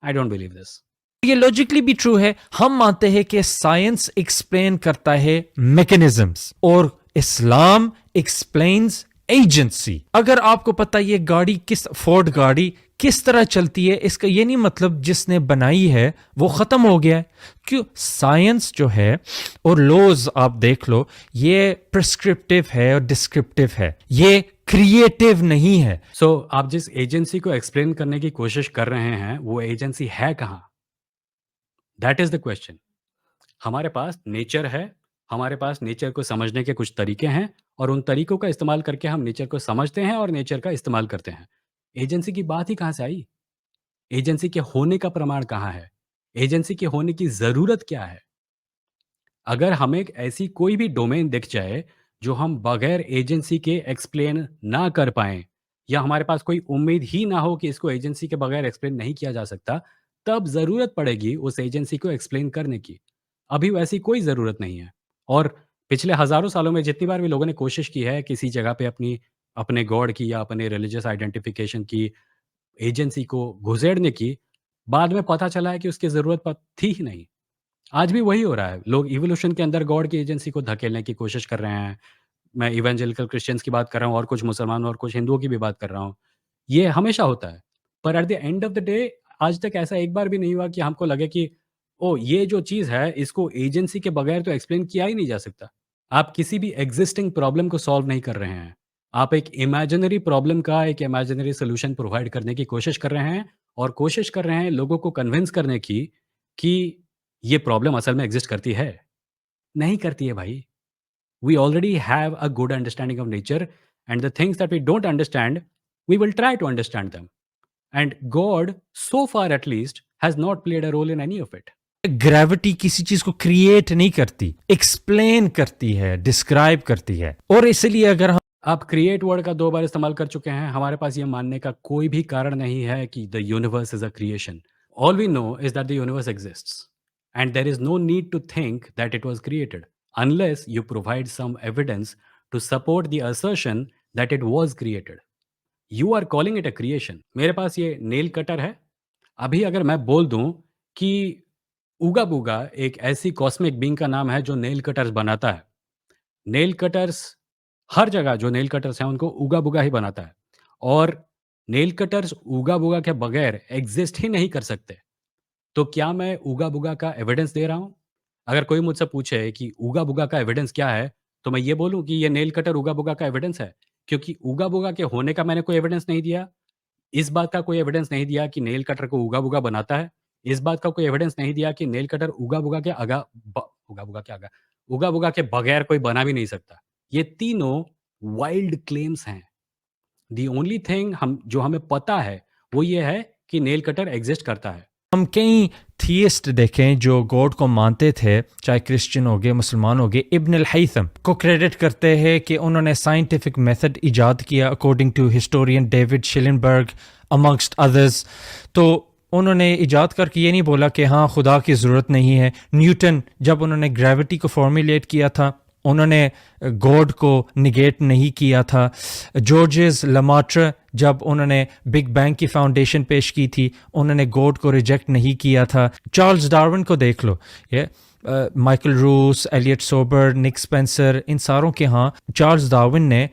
I don't believe this. ये लॉजिकली भी ट्रू है। हम मानते हैं कि साइंस एक्सप्लेन करता है मैकेनिज्म्स और इस्लाम एक्सप्लेन्स एजेंसी। अगर आपको पता ये गाड़ी किस फोर्ड गाड़ी किस तरह चलती है, इसका ये नहीं मतलब जिसने बनाई है वो खत्म हो गया है। क्यों? साइंस जो है और लॉज आप देख लो, ये प्रिस्क्रिप्टिव है और डिस्क्रिप्टिव है, ये क्रिएटिव नहीं है। सो आप जिस एजेंसी को एक्सप्लेन करने की कोशिश कर रहे हैं, वो एजेंसी है कहाँ? That is the question. हमारे पास नेचर है, हमारे पास नेचर को समझने के कुछ तरीके हैं और उन तरीकों का इस्तेमाल करके हम नेचर को समझते हैं और नेचर का इस्तेमाल करते हैं। एजेंसी की बात ही कहाँ से आई? एजेंसी के होने का प्रमाण कहाँ है? एजेंसी के होने की ज़रूरत क्या है? अगर हमें ऐसी कोई भी डोमेन दिख जाए, जो हम बगैर एजेंसी के एक्सप्लेन ना कर पाएँ या हमारे पास कोई उम्मीद ही ना हो कि इसको एजेंसी के बगैर एक्सप्लेन नहीं किया जा सकता, तब ज़रूरत पड़ेगी उस एजेंसी को एक्सप्लेन करने की। अभी वैसी कोई ज़रूरत नहीं है। और पिछले हज़ारों सालों में जितनी बार भी लोगों ने कोशिश की है किसी जगह पे अपने गॉड की या अपने रिलीजियस आइडेंटिफिकेशन की एजेंसी को घुसेड़ने की, बाद में पता चला है कि उसकी ज़रूरत थी ही नहीं। आज भी वही हो रहा है। लोग इवोल्यूशन के अंदर गॉड की एजेंसी को धकेलने की कोशिश कर रहे हैं। मैं इवेंजेलिकल क्रिश्चियंस की बात कर रहा हूँ और कुछ मुसलमान और कुछ हिंदुओं की भी बात कर रहा हूँ। ये हमेशा होता है। पर at the end of the day आज तक ऐसा एक बार भी नहीं हुआ कि हमको लगे कि ओह! ये जो चीज़ है इसको एजेंसी के बगैर तो एक्सप्लेन किया ही नहीं जा सकता। आप किसी भी एक्जिस्टिंग प्रॉब्लम को सॉल्व नहीं कर रहे हैं। आप एक इमेजिनरी प्रॉब्लम का एक इमेजिनरी सॉल्यूशन प्रोवाइड करने की कोशिश कर रहे हैं और कोशिश कर रहे हैं लोगों को कन्विंस करने की कि ये प्रॉब्लम असल में एग्ज़िस्ट करती है। नहीं करती है भाई। We already have a good understanding of nature, and the things that we don't understand, we will try to understand them. And God, so far at least, has not played a role in any of it. Gravity किसी चीज को क्रिएट नहीं करती, एक्सप्लेन करती है, डिस्क्राइब करती है। और इसलिए अगर हम आप क्रिएट वर्ड का 2 बार इस्तेमाल कर चुके हैं। हमारे पास ये मानने का कोई भी कारण नहीं है कि the universe is a creation. All we know is that the universe exists and there is no need to think that it was created unless you provide some evidence to support the assertion that it was created. You are calling it a creation. मेरे पास ये नेल कटर है। अभी अगर मैं बोल दूं कि ऊगा बूगा एक ऐसी कॉस्मिक बीइंग का नाम है जो नेल कटर्स बनाता है। नेल कटर्स हर जगह जो नेल कटर्स हैं उनको ऊगा बूगा ही बनाता है और नेल कटर्स ऊगा बूगा के बगैर एग्जिस्ट ही नहीं कर सकते। तो क्या मैं ऊगा बूगा का एविडेंस दे रहा हूं? अगर कोई मुझसे पूछे कि ऊगा बूगा का एविडेंस क्या है, तो मैं ये बोलूं कि ये नेल कटर ऊगा बूगा का एविडेंस है, क्योंकि ऊगा बूगा के होने का मैंने कोई एविडेंस नहीं दिया। इस बात का कोई एविडेंस नहीं दिया कि नेल कटर को ऊगा-बूगा बनाता है। इस बात का कोई एविडेंस नहीं दिया कि नेल कटर ऊगा-बूगा के ऊगा-बूगा के ऊगा-बूगा के बगैर कोई बना भी नहीं सकता। ये तीनों वाइल्ड क्लेम्स हैं। द ओनली थिंग हम जो हमें पता है, वो ये है कि नेल कटर एग्ज़िस्ट करता है। कई थियस्ट देखें जो गॉड को मानते थे, चाहे क्रिश्चियन हो गए, मुसलमान हो गए, इब्न अल हैथम को क्रेडिट करते हैं कि उन्होंने साइंटिफिक मेथड इजाद किया अकॉर्डिंग टू हिस्टोरियन डेविड शिलेनबर्ग अमंगस्ट अदर्स। तो उन्होंने इजाद करके ये नहीं बोला कि हाँ खुदा की ज़रूरत नहीं है। न्यूटन जब उन्होंने ग्रेविटी को फॉर्मुलेट किया था, उन्होंने गॉड को निगेट नहीं किया था। जॉर्जेस लमाट्र जब उन्होंने बिग बैंग की फाउंडेशन पेश की थी, उन्होंने गॉड को रिजेक्ट नहीं किया था। चार्ल्स डार्विन को देख लो, ये माइकल रूस, एलियट सोबर, निक स्पेंसर, इन सारों के यहाँ चार्ल्स डार्विन ने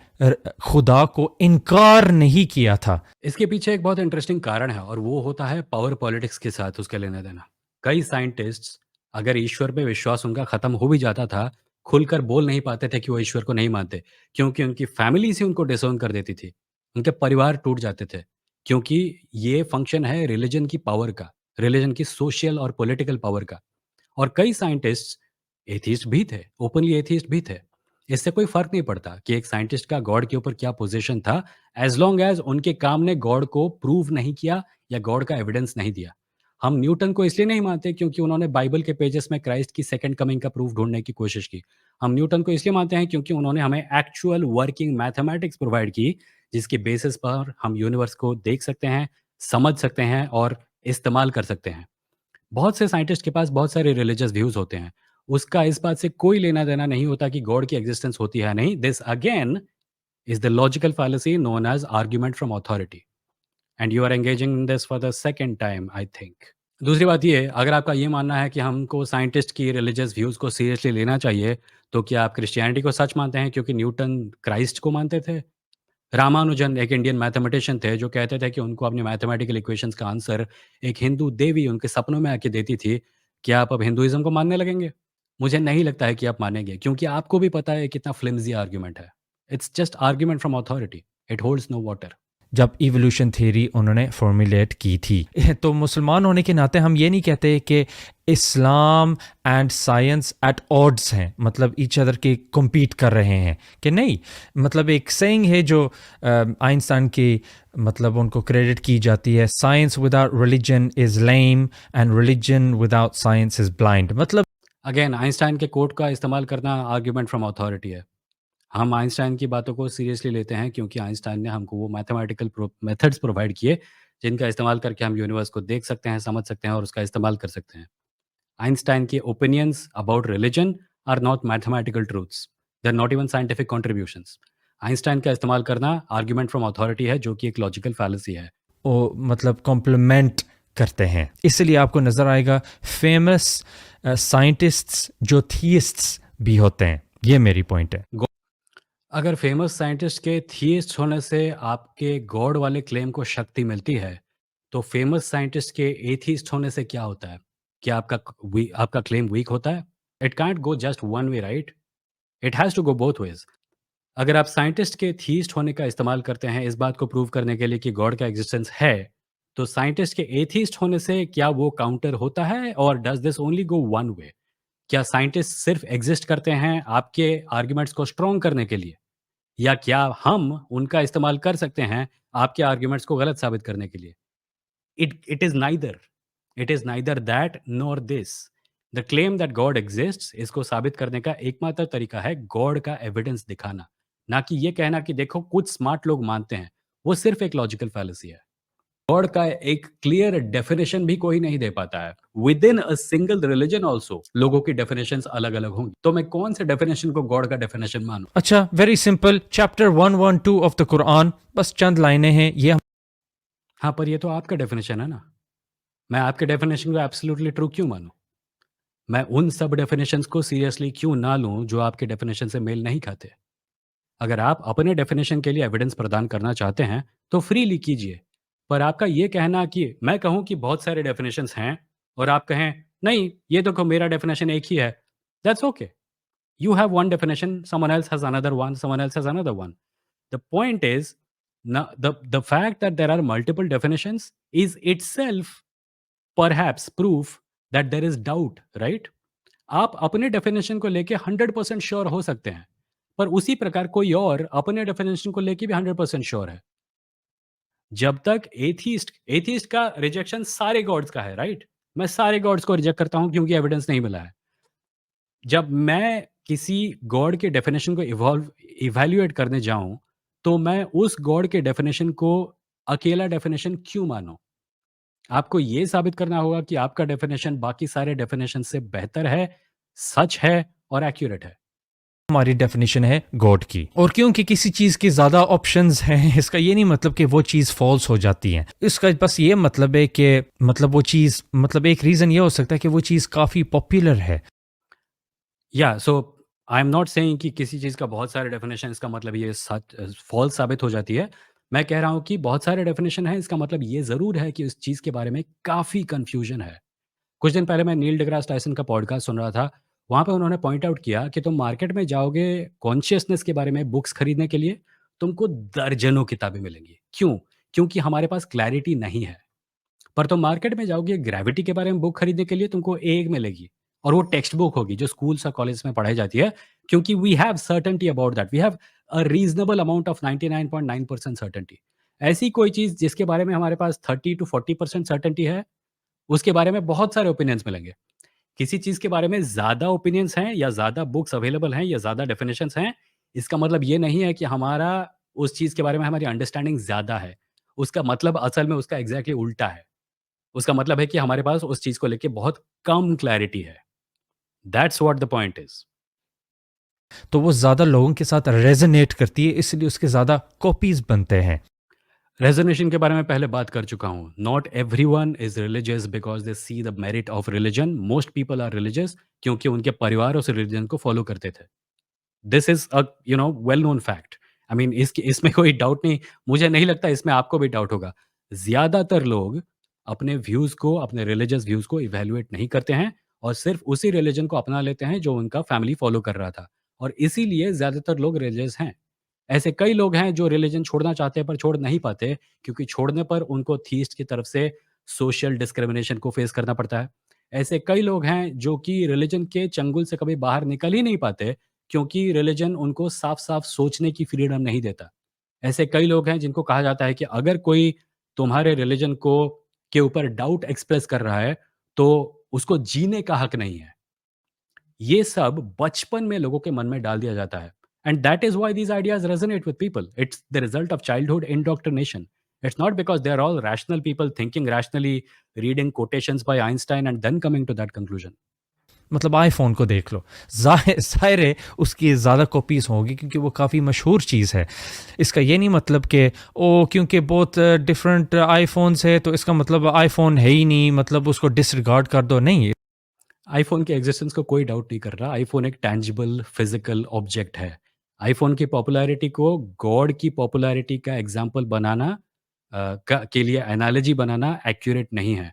खुदा को इनकार नहीं किया था। इसके पीछे एक बहुत इंटरेस्टिंग कारण है और वो होता है पावर पॉलिटिक्स के साथ उसका लेना देना। कई साइंटिस्ट्स अगर ईश्वर पे विश्वास उनका खत्म हो भी जाता था, खुलकर बोल नहीं पाते थे कि वो ईश्वर को नहीं मानते, क्योंकि उनकी फैमिली से उनको डिसोन कर देती थी। उनके परिवार टूट जाते थे, क्योंकि ये फंक्शन है रिलीजन की पावर का, रिलीजन की सोशल और पॉलिटिकल पावर का। और कई साइंटिस्ट्स एथिस्ट भी थे, ओपनली एथिस्ट भी थे। इससे कोई फ़र्क नहीं पड़ता कि एक साइंटिस्ट का गॉड के ऊपर क्या पोज़ीशन था, एज़ लॉन्ग एज़ उनके काम ने गॉड को प्रूव नहीं किया या गॉड का एविडेंस नहीं दिया। हम न्यूटन को इसलिए नहीं मानते क्योंकि उन्होंने बाइबल के पेजेस में क्राइस्ट की सेकंड कमिंग का प्रूफ ढूँढने की कोशिश की। हम न्यूटन को इसलिए मानते हैं क्योंकि उन्होंने हमें एक्चुअल वर्किंग मैथमेटिक्स प्रोवाइड की, जिसके बेसिस पर हम यूनिवर्स को देख सकते हैं, समझ सकते हैं और इस्तेमाल कर सकते हैं। बहुत से साइंटिस्ट के पास बहुत सारे रिलीजियस व्यूज़ होते हैं। उसका इस बात से कोई लेना-देना नहीं होता कि गॉड की एक्जिस्टेंस होती है या नहीं। This again is the logical fallacy known as argument from authority and you are engaging in this for the second time I think. दूसरी बात ये है, अगर आपका ये मानना है कि हमको साइंटिस्ट की रिलीजियस व्यूज़ को सीरियसली लेना चाहिए, तो क्या आप क्रिश्चियनिटी को सच मानते हैं क्योंकि न्यूटन क्राइस्ट को मानते थे? रामानुजन एक इंडियन मैथमेटिशियन थे जो कहते थे कि उनको अपनी मैथमेटिकल इक्वेशंस का आंसर एक हिंदू देवी उनके सपनों में आके देती थी। क्या आप अब हिंदुइज़्म को मानने लगेंगे? मुझे नहीं लगता है कि आप मानेंगे क्योंकि आपको भी पता है कितना फ्लिम्सी आर्गुमेंट है। It's just argument from authority. It holds no water. जब इवोल्यूशन थ्योरी उन्होंने फॉर्मुलेट की थी तो मुसलमान होने के नाते हम ये नहीं कहते कि Islam and science at odds हैं, मतलब ईच अदर के compete कर रहे हैं कि नहीं। मतलब एक सेइंग है जो आइंस्टाइन की मतलब उनको क्रेडिट की जाती है, science without religion is lame and religion without science is blind. मतलब अगेन आइंस्टाइन के कोट का इस्तेमाल करना आर्गुमेंट फ्रॉम अथॉरिटी है। हम आइंस्टाइन की बातों को सीरियसली लेते हैं क्योंकि आइंस्टाइन ने हमको वो मैथमेटिकल मेथड्स प्रोवाइड किए जिनका इस्तेमाल करके हम यूनिवर्स को देख सकते हैं, समझ सकते हैं और उसका इस्तेमाल कर सकते हैं। आइंस्टाइन के opinions about religion are not mathematical truths, they are not even scientific contributions. Einstein का इस्तेमाल करना आर्ग्यूमेंट फ्रॉम अथॉरिटी है जो कि एक लॉजिकल फैलेसी है। वो मतलब कॉम्प्लीमेंट करते हैं, इसलिए आपको नज़र आएगा फेमस साइंटिस्ट्स जो थीइस्ट्स भी होते हैं। ये मेरी पॉइंट है। अगर फेमस साइंटिस्ट के थीइस्ट होने से आपके गॉड वाले क्लेम को शक्ति मिलती है, तो फेमस साइंटिस्ट के एथीस्ट होने से क्या होता है? क्या आपका क्लेम वीक होता है? It can't go just one way, right? It has to go both ways. अगर आप साइंटिस्ट के थीइस्ट होने का इस्तेमाल करते हैं इस बात को प्रूव करने के लिए कि गॉड का एग्जिस्टेंस है, तो साइंटिस्ट के एथीस्ट होने से क्या वो काउंटर होता है और does this only go one way? क्या साइंटिस्ट सिर्फ एग्जिस्ट करते हैं आपके आर्गुमेंट्स को स्ट्रॉन्ग करने के लिए? या क्या हम उनका इस्तेमाल कर सकते हैं आपके आर्ग्यूमेंट्स को गलत साबित करने के लिए? It is neither. It is neither that nor this. The claim that God exists इसको साबित करने का एकमात्र तरीका है गॉड का एविडेंस दिखाना, ना कि ये कहना कि देखो कुछ स्मार्ट लोग मानते हैं। वो सिर्फ एक लॉजिकल फैलेसी है। गॉड का एक क्लियर डेफिनेशन भी कोई नहीं दे पाता है। With in a single religion also लोगों की डेफिनेशंस अलग-अलग होंगी। तो मैं कौन से डेफिनेशन को गॉड का डेफिनेशन मानूं? अच्छा, very simple, chapter 112 of the Quran, बस चंद लाइनें हैं ये। हाँ, पर ये तो आपका डेफिनेशन है ना। मैं आपके डेफिनेशन को एब्सोल्युटली ट्रू क्यों मानूं? मैं उन सब डेफिनेशंस को सीरियसली क्यों ना लूं जो आपके डेफिनेशन से मेल नहीं खाते? अगर आप अपने डेफिनेशन के लिए एविडेंस प्रदान करना चाहते हैं, तो फ्रीली कीजिए। पर आपका ये कहना कि मैं कहूँ कि बहुत सारे डेफिनेशंस हैं और आप कहें, "नहीं, ये देखो मेरा डेफिनेशन एक ही है।" That's okay. You have one definition, someone else has another one, someone else has another one. The point is, the fact that there are multiple definitions is itself perhaps proof that there is doubt, right? आप अपने डेफिनेशन को लेके 100% श्योर हो सकते हैं, पर उसी प्रकार कोई और अपने डेफिनेशन को लेके भी 100% श्योर है। जब तक एथीस्ट का रिजेक्शन सारे गॉड्स का है, राइट? मैं सारे गॉड्स को रिजेक्ट करता हूं क्योंकि एविडेंस नहीं मिला है। जब मैं किसी गॉड के डेफिनेशन को इवैल्यूएट करने जाऊं, तो मैं उस गॉड के डेफिनेशन को अकेला डेफिनेशन क्यों मानूं? आपको ये साबित करना होगा कि आपका डेफिनेशन बाकी सारे डेफिनेशन से बेहतर है, सच है और एक्यूरेट है। हमारी डेफिनेशन है गॉड की, और क्योंकि किसी चीज़ के ज़्यादा ऑप्शंस हैं इसका ये नहीं मतलब कि वो चीज़ फॉल्स हो जाती है। इसका बस ये मतलब है कि मतलब वो चीज़, मतलब एक रीज़न ये हो सकता है कि वो चीज़ काफ़ी पॉपुलर है। या सो आई एम नॉट सेइंग कि किसी चीज़ का बहुत सारे डेफिनेशन इसका मतलब ये सच फॉल्स साबित हो जाती है। मैं कह रहा हूँ कि बहुत सारे डेफिनेशन हैं, इसका मतलब ये ज़रूर है कि उस चीज़ के बारे में काफ़ी कन्फ्यूजन है। कुछ दिन पहले मैं नील डिग्रास टायसन का पॉडकास्ट सुन रहा था। वहाँ पे उन्होंने पॉइंट आउट किया कि तुम मार्केट में जाओगे कॉन्शियसनेस के बारे में बुक्स खरीदने के लिए, तुमको दर्जनों किताबें मिलेंगी। क्यों? क्योंकि हमारे पास क्लैरिटी नहीं है। पर तुम मार्केट में जाओगे ग्रेविटी के बारे में बुक खरीदने के लिए, तुमको एक मिलेगी और वो टेक्स्ट बुक होगी जो स्कूल्स और कॉलेज में पढ़ाई जाती है, क्योंकि we have certainty about that. We have a reasonable amount of 99.9% certainty. ऐसी कोई चीज़ जिसके बारे में हमारे पास 30 to 40% सर्टेनिटी है, उसके बारे में बहुत सारे ओपिनियंस मिलेंगे। किसी चीज़ के बारे में ज़्यादा ओपिनियंस हैं या ज़्यादा बुक्स अवेलेबल हैं या ज़्यादा डेफिनिशंस हैं, इसका मतलब ये नहीं है कि हमारा उस चीज़ के बारे में हमारी अंडरस्टैंडिंग ज़्यादा है। उसका मतलब असल में उसका एग्ज़ैक्टली उल्टा है। उसका मतलब है कि हमारे पास उस चीज़ को लेके बहुत कम क्लैरिटी है। That's what the point is. तो वो ज़्यादा लोगों के साथ रेजोनेट करती है, इसलिए उसके ज़्यादा कॉपीज़ बनते हैं। रेज़ोनेशन के बारे में पहले बात कर चुका हूँ। Not everyone is religious because they see the merit of religion. Most people are religious क्योंकि उनके परिवार उस रिलिजन को फ़ॉलो करते थे। This is a well known fact. I mean इसमें कोई डाउट नहीं, मुझे नहीं लगता इसमें आपको भी डाउट होगा। ज़्यादातर लोग अपने व्यूज़ को, अपने रिलिजियस व्यूज़ को इवैल्यूएट नहीं करते हैं और सिर्फ़ उसी रिलिजन को अपना लेते हैं जो उनका फैमिली फ़ॉलो कर रहा था और इसीलिए ज़्यादातर लोग रिलिजियस हैं। ऐसे कई लोग हैं जो रिलिजन छोड़ना चाहते हैं पर छोड़ नहीं पाते क्योंकि छोड़ने पर उनको थीस्ट की तरफ से सोशल डिस्क्रिमिनेशन को फेस करना पड़ता है। ऐसे कई लोग हैं जो कि रिलिजन के चंगुल से कभी बाहर निकल ही नहीं पाते क्योंकि रिलिजन उनको साफ-साफ सोचने की फ्रीडम नहीं देता। ऐसे कई लोग हैं जिनको कहा जाता है कि अगर कोई तुम्हारे रिलिजन को के ऊपर डाउट एक्सप्रेस कर रहा है, तो उसको जीने का हक नहीं है। ये सब बचपन में लोगों के मन में डाल दिया जाता है and that is why these ideas resonate with people. It's the result of childhood indoctrination. It's not because they are all rational people thinking rationally, reading quotations by Einstein and then coming to that conclusion. मतलब आईफ़ोन को देख लो, ज़ाहिर है उसकी ज़्यादा कॉपीज़ होंगी क्योंकि वो काफ़ी मशहूर चीज़ है। इसका ये नहीं मतलब कि क्योंकि बहुत डिफरेंट आईफ़ोन्स है तो इसका मतलब आईफ़ोन है ही नहीं, मतलब उसको डिसरिगार्ड कर दो, नहीं। आईफ़ोन के एक्जिस्टेंस को कोई डाउट नहीं कर रहा। आईफ़ोन एक टैंजिबल फिज़िकल ऑब्जेक्ट है। आईफ़ोन की पॉपुलैरिटी को गॉड की पॉपुलैरिटी का एग्ज़ाम्पल बनाना के लिए एनालॉजी बनाना एक्यूरेट नहीं है।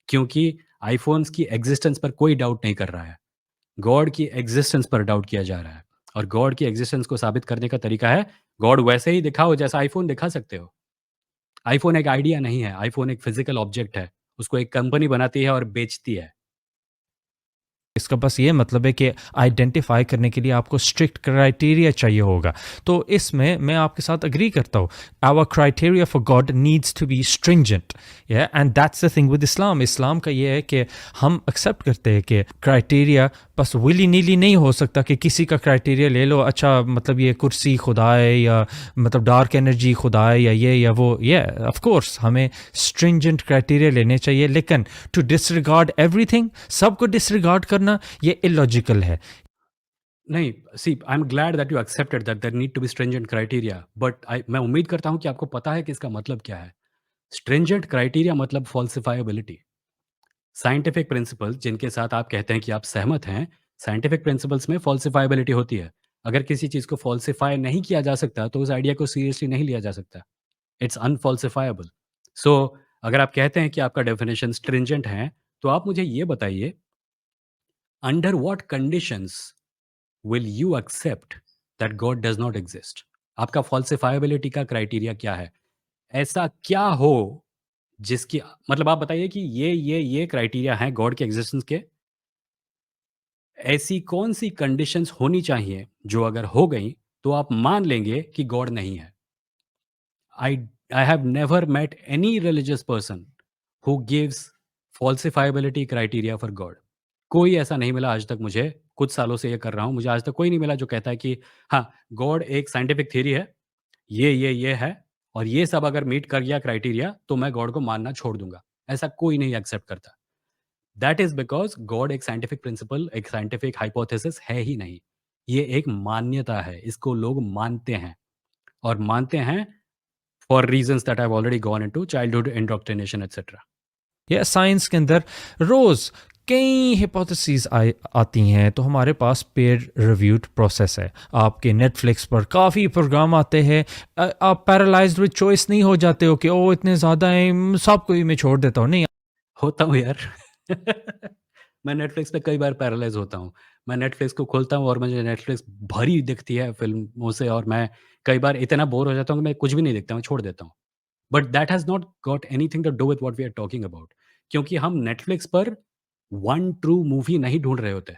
क्योंकि आईफ़ोन्स की एक्जिस्टेंस पर कोई डाउट नहीं कर रहा है। गॉड की एक्जिस्टेंस पर डाउट किया जा रहा है और गॉड की एक्जिस्टेंस को साबित करने का तरीका है, गॉड वैसे ही दिखाओ जैसा आईफ़ोन दिखा सकते हो। आईफ़ोन एक आइडिया नहीं है, आईफ़ोन एक फिज़िकल ऑब्जेक्ट है। उसको एक कंपनी बनाती है और बेचती है। इसका बस ये मतलब है कि आइडेंटिफाई करने के लिए आपको स्ट्रिक्ट क्राइटेरिया चाहिए होगा। तो इसमें मैं आपके साथ एग्री करता हूँ। Our criteria for God needs to be stringent, या and that's the thing with Islam. Islam का ये है कि हम एक्सेप्ट करते हैं कि क्राइटेरिया बस विली नीली नहीं हो सकता कि किसी का क्राइटेरिया ले लो, अच्छा मतलब ये कुर्सी खुदा है या मतलब डार्क एनर्जी खुदा है या ये या वो। ये ऑफ कोर्स हमें स्ट्रिंजेंट क्राइटेरिया लेने चाहिए, लेकिन टू डिसरिगार्ड एवरीथिंग, सबको डिसरिगार्ड करना, ये इलॉजिकल है। नहीं, see I am glad that you accepted that there need to be stringent criteria, but I मैं उम्मीद करता हूँ कि आपको पता है कि इसका मतलब क्या है। स्ट्रिंजेंट क्राइटेरिया मतलब फॉल्सिफाएबिलिटी। साइंटिफिक प्रिंसिपल्स जिनके साथ आप कहते हैं कि आप सहमत हैं, साइंटिफिक प्रिंसिपल्स में फॉल्सिफाएबिलिटी होती है। अगर किसी चीज़ को फॉल्सिफाई नहीं किया जा सकता, तो उस आइडिया को सीरियसली नहीं लिया जा सकता। इट्स अनफॉल्सिफाएबल। सो अगर आप कहते हैं कि आपका डेफिनिशन स्ट्रिंजेंट है, तो आप मुझे ये बताइए, under what conditions will you accept that God does not exist? आपका फॉल्सिफाइबिलिटी का क्राइटेरिया क्या है? ऐसा क्या हो जिसकी मतलब आप बताइए कि ये क्राइटेरिया हैं गॉड के एग्जिस्टेंस के। ऐसी कौन सी कंडीशंस होनी चाहिए जो अगर हो गई तो आप मान लेंगे कि गॉड नहीं है? I I have never met any religious person who gives falsifiability criteria for God. कोई ऐसा नहीं मिला आज तक मुझे, कुछ सालों से ये कर रहा हूँ, मुझे आज तक कोई नहीं मिला जो कहता है कि हाँ, गॉड एक साइंटिफिक थ्योरी है, ये है और ये सब अगर मीट कर गया क्राइटेरिया तो मैं गॉड को मानना छोड़ दूँगा। ऐसा कोई नहीं एक्सेप्ट करता। दैट इज़ बिकॉज़ गॉड एक साइंटिफिक प्रिंसिपल, एक साइंटिफिक हाइपोथेसिस है ही नहीं। ये एक मान्यता है, इसको लोग मानते हैं और मानते हैं for reasons that I have already gone into, childhood indoctrination etcetera. या साइंस के अंदर रोज़ कई हिपोथेसिस आती हैं, तो हमारे पास पेयर रिव्यूड प्रोसेस है। आपके नेटफ्लिक्स पर काफ़ी प्रोग्राम आते हैं, आप पैरालाइज्ड विद चॉइस नहीं हो जाते हो कि ओ इतने ज़्यादा हैं, सबको ही मैं छोड़ देता हूँ, नहीं। होता हूँ यार। मैं नेटफ्लिक्स पे कई बार पैरालाइज़ होता हूँ। मैं नेटफ्लिक्स को खोलता हूँ और मुझे नेटफ्लिक्स भरी दिखती है फ़िल्मों से और मैं कई बार इतना बोर हो जाता हूँ कि मैं कुछ भी नहीं देखता, मैं छोड़ देता हूँ। But that has not got anything to do with what we are talking about. क्योंकि हम नेटफ्लिक्स पर वन ट्रू मूवी नहीं ढूँढ रहे होते।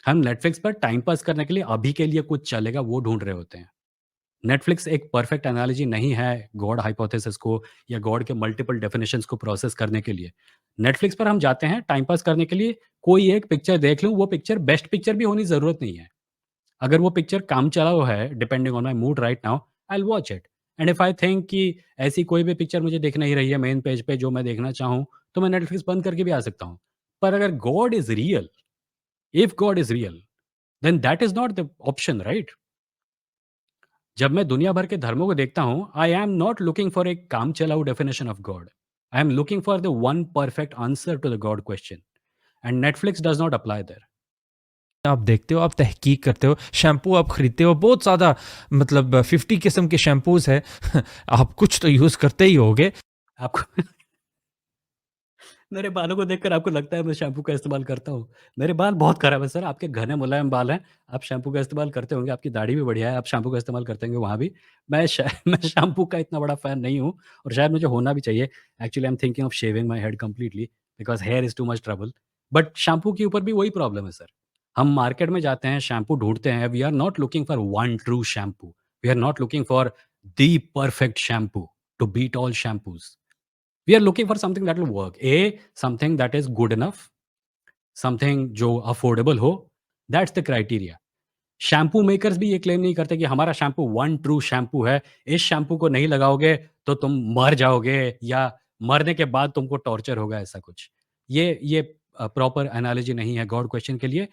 हम नेटफ्लिक्स पर टाइम पास करने के लिए अभी के लिए कुछ चलेगा वो ढूँढ रहे होते हैं। नेटफ्लिक्स एक परफेक्ट एनालॉजी नहीं है गॉड हाइपोथेसिस को या गॉड के मल्टीपल डेफिनिशंस को प्रोसेस करने के लिए। नेटफ्लिक्स पर हम जाते हैं टाइम पास करने के लिए, कोई एक पिक्चर देख लूँ, वो पिक्चर बेस्ट पिक्चर भी होनी ज़रूरत नहीं है। अगर वो पिक्चर काम चलाऊ है, depending on my mood right now, I will watch it. And if I think कि ऐसी कोई भी पिक्चर मुझे दिख नहीं रही है मेन पेज पे जो मैं देखना चाहूँ, तो मैं नेटफ्लिक्स बंद करके भी आ सकता हूँ। पर अगर God is real, if God is real, then that is not the option, right? जब मैं दुनिया भर के धर्मों को देखता हूँ, I am not looking for a काम चलाऊ definition of God. I am looking for the one perfect answer to the God question, and Netflix does not apply there. आप देखते हो, आप तहकीक करते हो, शैम्पू आप खरीदते हो, बहुत ज़्यादा मतलब 50 किस्म के शैम्पूज़ है आप कुछ तो यूज़ करते ही होगे। आपको मेरे बालों को देखकर आपको लगता है मैं शैम्पू का इस्तेमाल करता हूँ? मेरे बाल बहुत खराब है सर, आपके घने मुलायम बाल हैं, आप शैम्पू का इस्तेमाल करते होंगे, आपकी दाढ़ी भी बढ़िया है, आप शैम्पू का इस्तेमाल करते होंगे वहाँ भी। मैं शैम्पू का इतना बड़ा फ़ैन नहीं हूँ और शायद मुझे होना भी चाहिए। Actually I am thinking of shaving my head completely because here is too much trouble. But shampoo के ऊपर भी वही प्रॉब्लम है सर। हम मार्केट में जाते हैं, शैम्पू ढूँढते हैं, we are not looking for one true shampoo. We are not looking for the perfect shampoo to beat all shampoos. We are looking for something that will work. Something that is good enough, something जो अफोर्डेबल हो, that's the criteria. Shampoo makers भी ये क्लेम नहीं करते कि हमारा शैम्पू वन ट्रू शैम्पू है, इस शैम्पू को नहीं लगाओगे तो तुम मर जाओगे या मरने के बाद तुमको टॉर्चर होगा, ऐसा कुछ। ये प्रॉपर एनालॉजी नहीं है गॉड क्वेश्चन के लिए।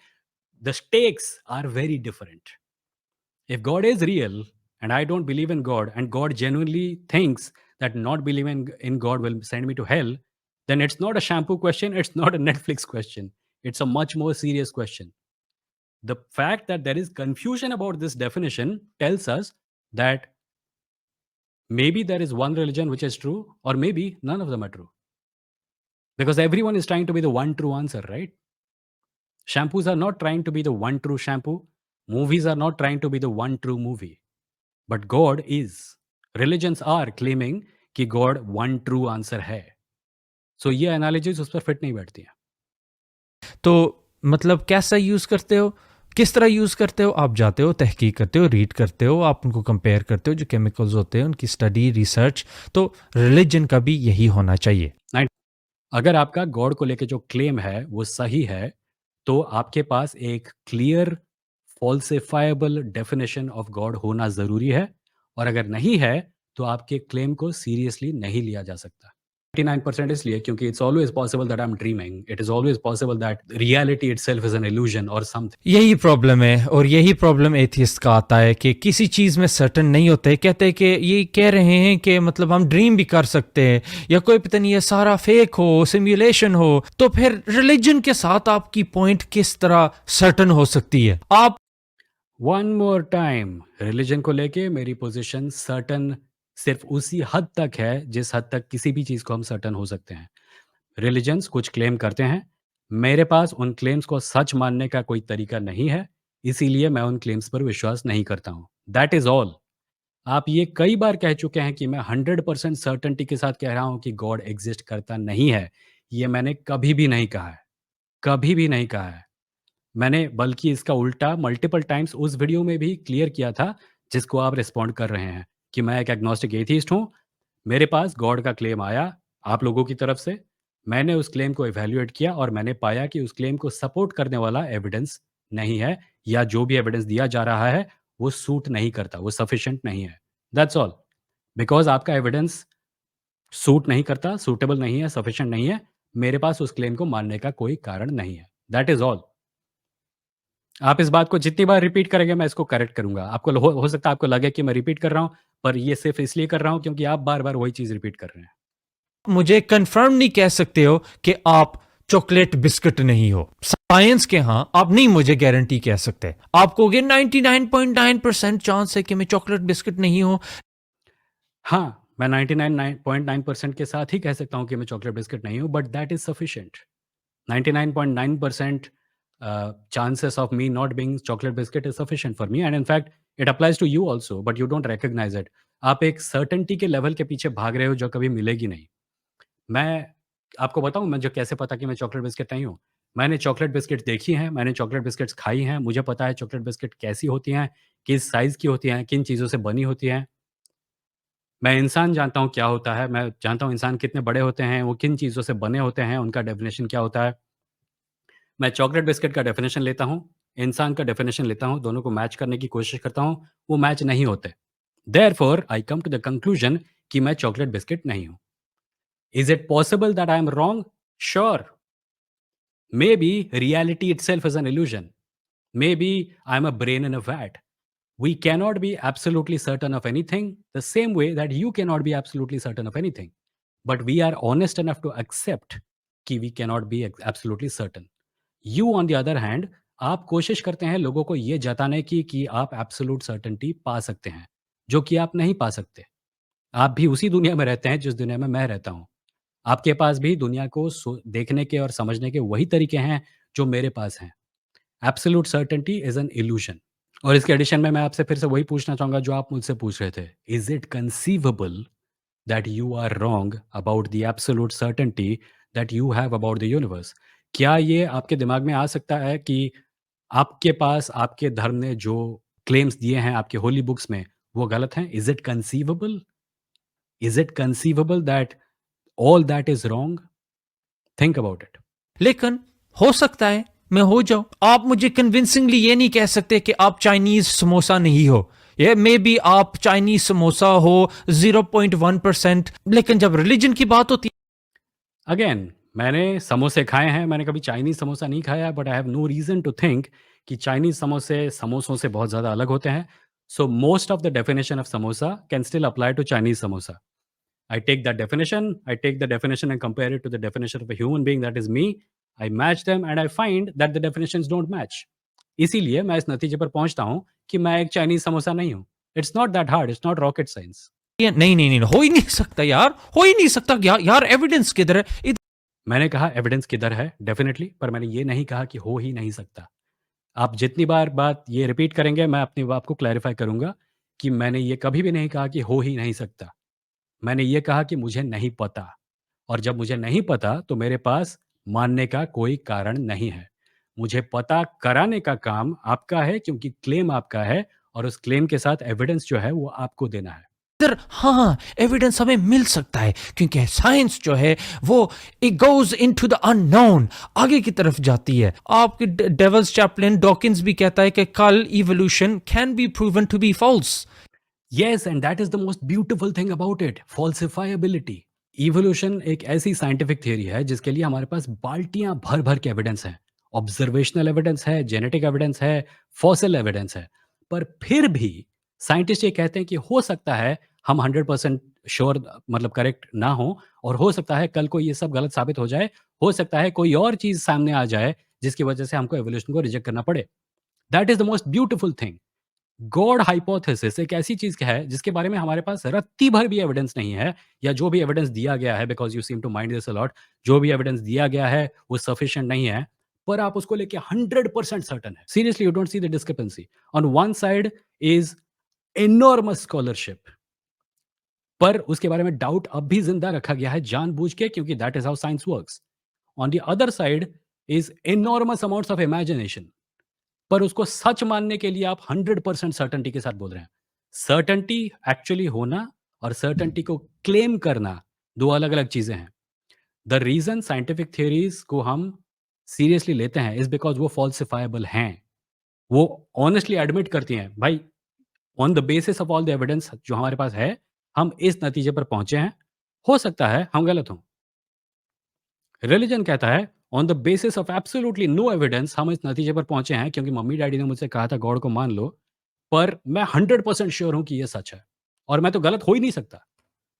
The stakes are very different. If God is real and I don't believe in God, and God genuinely thinks that not believing in God will send me to hell, then it's not a shampoo question, it's not a Netflix question. It's a much more serious question. The fact that there is confusion about this definition tells us that maybe there is one religion which is true, or maybe none of them are true. Because everyone is trying to be the one true answer, right? Shampoos are not trying to be the one true shampoo. Movies are not trying to be the one true movie. But God is, religions are claiming कि गॉड वन ट्रू आंसर है। सो ये एनालिसिस उस पर फिट नहीं बैठती है। तो मतलब कैसा यूज़ करते हो, किस तरह यूज़ करते हो? आप जाते हो, तहकीक करते हो, रीड करते हो, आप उनको कंपेयर करते हो, जो केमिकल्स होते हैं उनकी स्टडी, रिसर्च। तो रिलीजन का भी यही होना चाहिए। Right? अगर आपका गॉड को लेके जो क्लेम है वो सही है, तो आपके पास एक क्लियर फॉल्सिफाएबल डेफिनेशन ऑफ गॉड होना ज़रूरी है, और अगर नहीं है, तो आपके क्लेम को सीरियसली नहीं लिया जा सकता। 99% इसलिए क्योंकि it's always possible that I M dreaming, it is always possible that reality itself is an illusion और समथिंग। यही प्रॉब्लम है, और यही प्रॉब्लम एथियस्ट का आता है कि किसी चीज़ में सर्टन नहीं होते। कहते हैं कि ये कह रहे हैं कि मतलब हम ड्रीम भी कर सकते हैं, या कोई पता नहीं ये सारा फेक हो, सिमुलेशन हो। तो फिर रिलीजन के साथ आपकी पॉइंट किस तरह सर्टन हो सकती है? आप वन मोर टाइम, रिलीजन को लेके मेरी पोजीशन सर्टन सिर्फ उसी हद तक है जिस हद तक किसी भी चीज़ को हम सर्टन हो सकते हैं। रिलीजन्स कुछ क्लेम करते हैं, मेरे पास उन क्लेम्स को सच मानने का कोई तरीका नहीं है, इसीलिए मैं उन क्लेम्स पर विश्वास नहीं करता हूँ। That is all. आप ये कई बार कह चुके हैं कि मैं 100% सर्टेनिटी के साथ कह रहा हूँ कि गॉड एग्ज़िस्ट करता नहीं है। ये मैंने कभी भी नहीं कहा है, कभी भी नहीं कहा है। मैंने बल्कि इसका उल्टा मल्टीपल टाइम्स उस वीडियो में भी क्लियर किया था, जिसको आप रिस्पॉन्ड कर रहे हैं, कि मैं एक एग्नोस्टिक एथियस्ट हूँ। मेरे पास गॉड का क्लेम आया आप लोगों की तरफ से, मैंने उस क्लेम को इवैल्यूएट किया और मैंने पाया कि उस क्लेम को सपोर्ट करने वाला एविडेंस नहीं है, या जो भी एविडेंस दिया जा रहा है, वो सूट नहीं करता, वो सफिशिएंट नहीं है। That's all. बिकॉज़ आपका एविडेंस सूट नहीं करता, सूटेबल नहीं है, सफिशिएंट नहीं है, मेरे पास उस क्लेम को मानने का कोई कारण नहीं है। That is all. आप इस बात को जितनी बार रिपीट करेंगे मैं इसको करेक्ट करूँगा। आपको हो सकता है आपको लगे कि मैं रिपीट कर रहा हूँ, पर ये सिर्फ़ इसलिए कर रहा हूँ क्योंकि आप बार-बार वही चीज़ रिपीट कर रहे हैं। मुझे कंफर्म नहीं कह सकते हो कि आप चॉकलेट बिस्किट नहीं हो। साइंस के हाँ, आप नहीं मुझे गारंटी कह सकते। आप कहोगे 99.9% चांस है कि मैं चॉकलेट बिस्किट नहीं हूं। हाँ, मैं 99.9% के साथ ही कह सकता हूँ कि मैं चॉकलेट बिस्किट नहीं हूँ, but that is sufficient. 99.9% chances of me not being chocolate biscuit is sufficient for me, and in fact it applies to you also, but you don't recognize it. आप एक सर्टेनिटी के लेवल के पीछे भाग रहे हो जो कभी मिलेगी नहीं। मैं आपको बताऊँ मैं जो कैसे पता कि मैं चॉकलेट बिस्किट नहीं हूँ? मैंने चॉकलेट बिस्किट देखी हैं, मैंने चॉकलेट बिस्किट्स खाई हैं, मुझे पता है चॉकलेट बिस्किट कैसी होती हैं, किस साइज़ की होती हैं, किन चीज़ों से बनी होती हैं। मैं इंसान जानता हूँ क्या होता है, मैं जानता हूँ इंसान कितने बड़े होते हैं, वो किन चीज़ों से बने होते हैं, उनका डेफ़िनेशन क्या होता है। मैं चॉकलेट बिस्किट का डेफ़िनेशन लेता हूँ, इंसान का डेफ़िनेशन लेता हूँ, दोनों को मैच करने की कोशिश करता हूँ, वो मैच नहीं होते। Therefore I come to the conclusion कि मैं चॉकलेट बिस्किट नहीं हूँ। Is it possible that I am wrong? Sure, maybe reality itself is an illusion. Maybe I'm a brain in a vat. We cannot be absolutely certain of anything, the same way that you cannot be absolutely certain of anything. But we are honest enough to accept कि we cannot be absolutely certain. You on the other hand, आप कोशिश करते हैं लोगों को ये जताने की कि आप absolute certainty पा सकते हैं, जो कि आप नहीं पा सकते। आप भी उसी दुनिया में रहते हैं जिस दुनिया में मैं रहता हूँ। आपके पास भी दुनिया को देखने के और समझने के वही तरीके हैं जो मेरे पास हैं। Absolute certainty is an illusion. और इसके एडिशन में मैं आपसे फिर से वही पूछना चाहूंगा जो आप मुझसे पूछ रहे थे। Is it conceivable that you are wrong about the absolute certainty that you have about the universe? क्या ये आपके दिमाग में आ सकता है कि आपके पास आपके धर्म ने जो क्लेम्स दिए हैं आपके होली बुक्स में वो गलत हैं? Is it conceivable? Is it conceivable that all that is wrong? Think about it. लेकिन हो सकता है मैं हो जाऊं। आप मुझे कन्विंसिंगली ये नहीं कह सकते कि आप चाइनीज समोसा नहीं हो। ये मे बी आप चाइनीज समोसा हो 0.1%, लेकिन जब रिलीजन की बात होती अगेन मैंने समोसे खाए हैं, मैंने कभी चाइनीज़ समोसा नहीं खाया, but I have no reason to think कि चाइनीज़ समोसे समोसों से बहुत ज़्यादा अलग होते हैं। So most of the definition of samosa can still apply to Chinese samosa. I take the definition and compare it to the definition of a human being that is me. I match them and I find that the definitions don't match. इसीलिए मैं इस नतीजे पर पहुंचता हूं कि मैं एक चाइनीज समोसा नहीं हूं। It's not that hard, it's not rocket science. है नहीं नहीं नहीं, हो ही नहीं सकता यार, हो ही नहीं सकता यार एविडेंस किधर है? मैंने कहा एविडेंस किधर है, डेफिनेटली, पर मैंने ये नहीं कहा कि हो ही नहीं सकता। आप जितनी बार बात ये रिपीट करेंगे, मैं अपनी बात को क्लैरिफाई करूंगा कि मैंने ये कभी भी नहीं कहा कि हो ही नहीं सकता। मैंने ये कहा कि मुझे नहीं पता, और जब मुझे नहीं पता तो मेरे पास मानने का कोई कारण नहीं है। मुझे पता कराने का काम आपका है क्योंकि क्लेम आपका है, और उस क्लेम के साथ एविडेंस जो है वो आपको देना है। इधर हाँ एविडेंस हमें मिल सकता है क्योंकि साइंस जो है वो it goes into the unknown, आगे की तरफ जाती है। आपके डेविल्स चैपलिन डॉकिंस भी कहता है कि कल evolution can be proven to be false. Yes, and that is the most beautiful thing about it, falsifiability. Evolution एक ऐसी साइंटिफिक थियरी है जिसके लिए हमारे पास बाल्टियां भर भर के एविडेंस हैं। ऑब्जर्वेशनल एविडेंस है, जेनेटिक एविडेंस है, फॉसिल एविडेंस है। पर फिर भी साइंटिस्ट ये कहते हैं कि हो सकता है हम 100% श्योर, मतलब करेक्ट ना हो, और हो सकता है कल को ये सब गलत साबित हो जाए। हो सकता है कोई और चीज सामने आ जाए जिसकी वजह से हमको एवोल्यूशन को रिजेक्ट करना पड़े। That is the most beautiful thing. God hypothesis एक ऐसी चीज है जिसके बारे में हमारे पास रत्ती भर भी एविडेंस नहीं है, या जो भी एविडेंस दिया गया है, because you seem to mind this a lot, जो भी एविडेंस दिया गया है वो सफिशिएंट नहीं है, पर आप उसको लेके 100% सर्टन है। Seriously, you don't see the discrepancy. On one side is enormous scholarship, पर उसके बारे में डाउट अब भी जिंदा रखा गया है जानबूझ के, क्योंकि that is how science works. On the other side is enormous amounts of imagination, पर उसको सच मानने के लिए आप 100% सर्टेनिटी के साथ बोल रहे हैं। सर्टेनिटी एक्चुअली होना और सर्टेनिटी को क्लेम करना दो अलग-अलग चीज़ें हैं। द रीज़न साइंटिफिक थियरीज़ को हम सीरियसली लेते हैं इज़ बिकॉज़ वो फ़ॉल्सिफाएबल हैं। वो ऑनेस्टली एडमिट करती हैं, भाई on the basis of all the evidence जो हमारे पास है, हम इस नतीजे पर पहुँचे हैं। हो सकता है हम गलत हों। रिलिजन कहता है on the basis of absolutely no evidence हम इस नतीजे पर पहुंचे हैं क्योंकि मम्मी डैडी ने मुझसे कहा था गॉड को मान लो, पर मैं 100% श्योर हूं कि ये सच है, और मैं तो गलत हो ही नहीं सकता।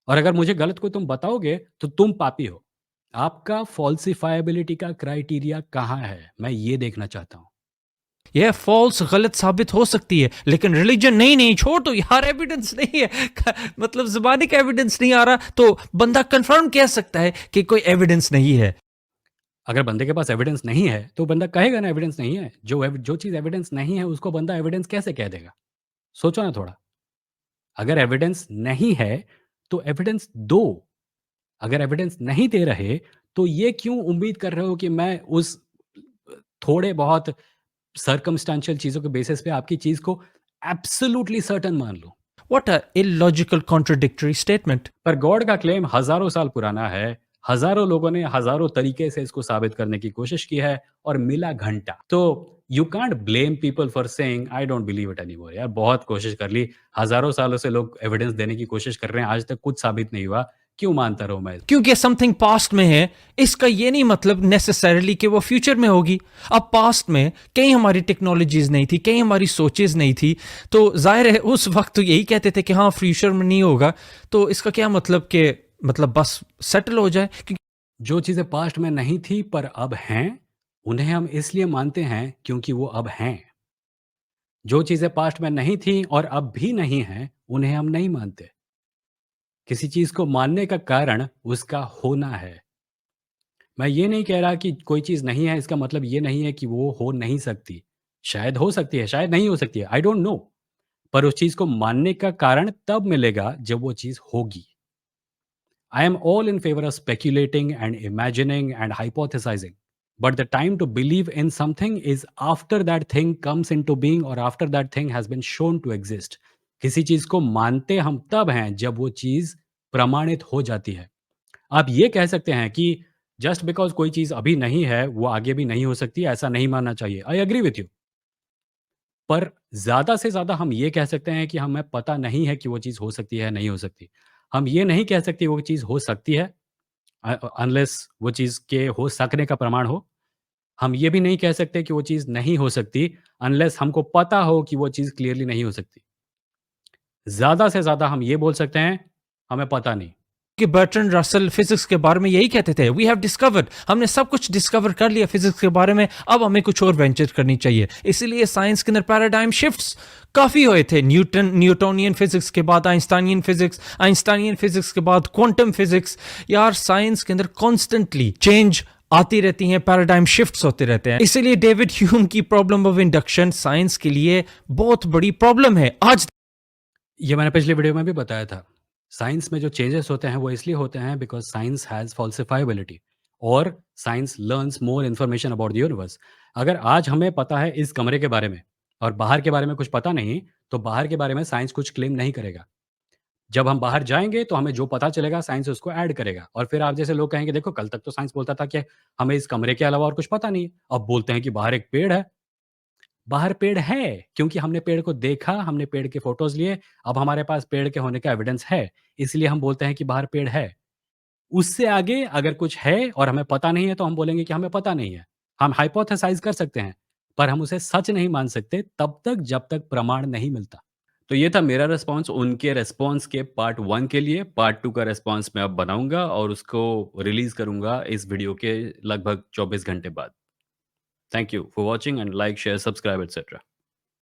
और अगर मुझे गलत को तुम बताओगे तो तुम पापी हो। आपका फॉल्सिफाइबिलिटी का क्राइटेरिया कहाँ है, मैं ये देखना चाहता हूं। यह फॉल्स गलत साबित हो सकती है, लेकिन रिलीजन नहीं नहीं छोड़ दो यार, एविडेंस नहीं है मतलब जुबानी का एविडेंस नहीं आ रहा तो बंदा कंफर्म कह सकता है कि कोई एविडेंस नहीं है। अगर बंदे के पास एविडेंस नहीं है तो बंदा कहेगा ना एविडेंस नहीं है। जो चीज एविडेंस नहीं है उसको बंदा एविडेंस कैसे कह देगा? सोचो ना थोड़ा। अगर एविडेंस नहीं है तो एविडेंस दो। अगर एविडेंस नहीं दे रहे तो ये क्यों उम्मीद कर रहे हो कि मैं उस थोड़े बहुत सर्कमस्टेंशियल चीजों के बेसिस पे आपकी चीज को एब्सोल्युटली सर्टेन मान लूं? What a illogical contradictory statement. पर गॉड का क्लेम हज़ारों साल पुराना है। हज़ारों लोगों ने हज़ारों तरीके से इसको साबित करने की कोशिश की है और मिला घंटा। तो you can't blame people for saying I don't believe it anymore. यार बहुत कोशिश कर ली, हज़ारों सालों से लोग एविडेंस देने की कोशिश कर रहे हैं, आज तक कुछ साबित नहीं हुआ। क्यों मानता रहूँ मैं? क्योंकि समथिंग पास्ट में है, इसका ये नहीं मतलब नेसेसरली कि वो फ्यूचर में होगी। अब पास्ट में कई हमारी टेक्नोलॉजीज नहीं थी, कई हमारी सोचेस नहीं थी, तो जाहिर है उस वक्त तो यही कहते थे कि हाँ फ्यूचर में नहीं होगा। तो इसका क्या मतलब कि मतलब बस सेटल हो जाए? क्योंकि जो चीज़ें पास्ट में नहीं थी पर अब हैं, उन्हें हम इसलिए मानते हैं क्योंकि वो अब हैं। जो चीज़ें पास्ट में नहीं थी और अब भी नहीं हैं, उन्हें हम नहीं मानते। किसी चीज़ को मानने का कारण उसका होना है। मैं ये नहीं कह रहा कि कोई चीज़ नहीं है, इसका मतलब ये नहीं है कि वो हो नहीं सकती। शायद हो सकती है, शायद नहीं हो सकती है, आई डोंट नो। पर उस चीज़ को मानने का कारण तब मिलेगा जब वो चीज़ होगी। I am all in favor of speculating and imagining and hypothesizing. But the time to believe in something is after that thing comes into being or after that thing has been shown to exist. किसी चीज़ को मानते हम तब हैं जब वो चीज़ प्रमाणित हो जाती है। आप ये कह सकते हैं कि जस्ट बिकॉज़ कोई चीज़ अभी नहीं है, वो आगे भी नहीं हो सकती, ऐसा नहीं मानना चाहिए। I agree with you. पर ज़्यादा से ज़्यादा हम ये कह सकते हैं कि हमें पता नहीं है कि वो चीज़ हो सकती है, नहीं हो सकती। हम ये नहीं कह सकते वो चीज़ हो सकती है अनलेस वो चीज़ के हो सकने का प्रमाण हो। हम ये भी नहीं कह सकते कि वो चीज़ नहीं हो सकती अनलेस हमको पता हो कि वो चीज़ क्लियरली नहीं हो सकती। ज़्यादा से ज़्यादा हम ये बोल सकते हैं, हमें पता नहीं। कि बर्ट्रैंड रसल फिजिक्स के बारे में यही कहते थे, वी हैव डिस्कवर्ड, हमने सब कुछ डिस्कवर कर लिया फिजिक्स के बारे में, अब हमें कुछ और वेंचर करनी चाहिए। इसीलिए साइंस के अंदर पैराडाइम शिफ्ट्स काफ़ी हुए थे। न्यूटोनियन फिजिक्स के बाद आइंस्टाइनियन फिजिक्स, आइंस्टाइनियन फिजिक्स के बाद क्वांटम फिजिक्स। यार साइंस के अंदर कॉन्स्टेंटली चेंज आती रहती हैं, पैराडाइम शिफ्ट्स होते रहते हैं। इसीलिए डेविड ह्यूम की प्रॉब्लम ऑफ इंडक्शन साइंस के लिए बहुत बड़ी प्रॉब्लम है आज। ये मैंने पिछली वीडियो में भी बताया था। साइंस में जो चेंजेस होते हैं वो इसलिए होते हैं बिकॉज़ साइंस हैज़ फ़ॉल्सिफ़ाएबिलिटी और science learns more information about the universe. अगर आज हमें पता है इस कमरे के बारे में और बाहर के बारे में कुछ पता नहीं, तो बाहर के बारे में साइंस कुछ क्लेम नहीं करेगा। जब हम बाहर जाएँगे तो हमें जो पता चलेगा साइंस उसको ऐड करेगा और फिर आप जैसे लोग कहेंगे देखो कल तक तो साइंस बोलता था कि हमें इस कमरे के अलावा और कुछ पता नहीं है। अब बोलते हैं कि बाहर एक पेड़ है। बाहर पेड़ है क्योंकि हमने पेड़ को देखा, हमने पेड़ के फ़ोटोज़ लिए, अब हमारे पास पेड़ के होने का एविडेंस है, इसलिए हम बोलते हैं कि बाहर पेड़ है। उससे आगे अगर कुछ है और हमें पता नहीं है तो हम बोलेंगे कि हमें पता नहीं है। हम हाइपोथेसाइज़ कर सकते हैं, पर हम उसे सच नहीं मान सकते तब तक जब तक प्रमाण नहीं मिलता। तो ये था मेरा रिस्पॉन्स उनके रिस्पॉन्स के पार्ट 1 के लिए। पार्ट 2 का रिस्पॉन्स मैं अब बनाऊँगा और उसको रिलीज़ करूँगा इस वीडियो के लगभग 24 घंटे बाद। Thank you for watching and like, share, subscribe etcetera.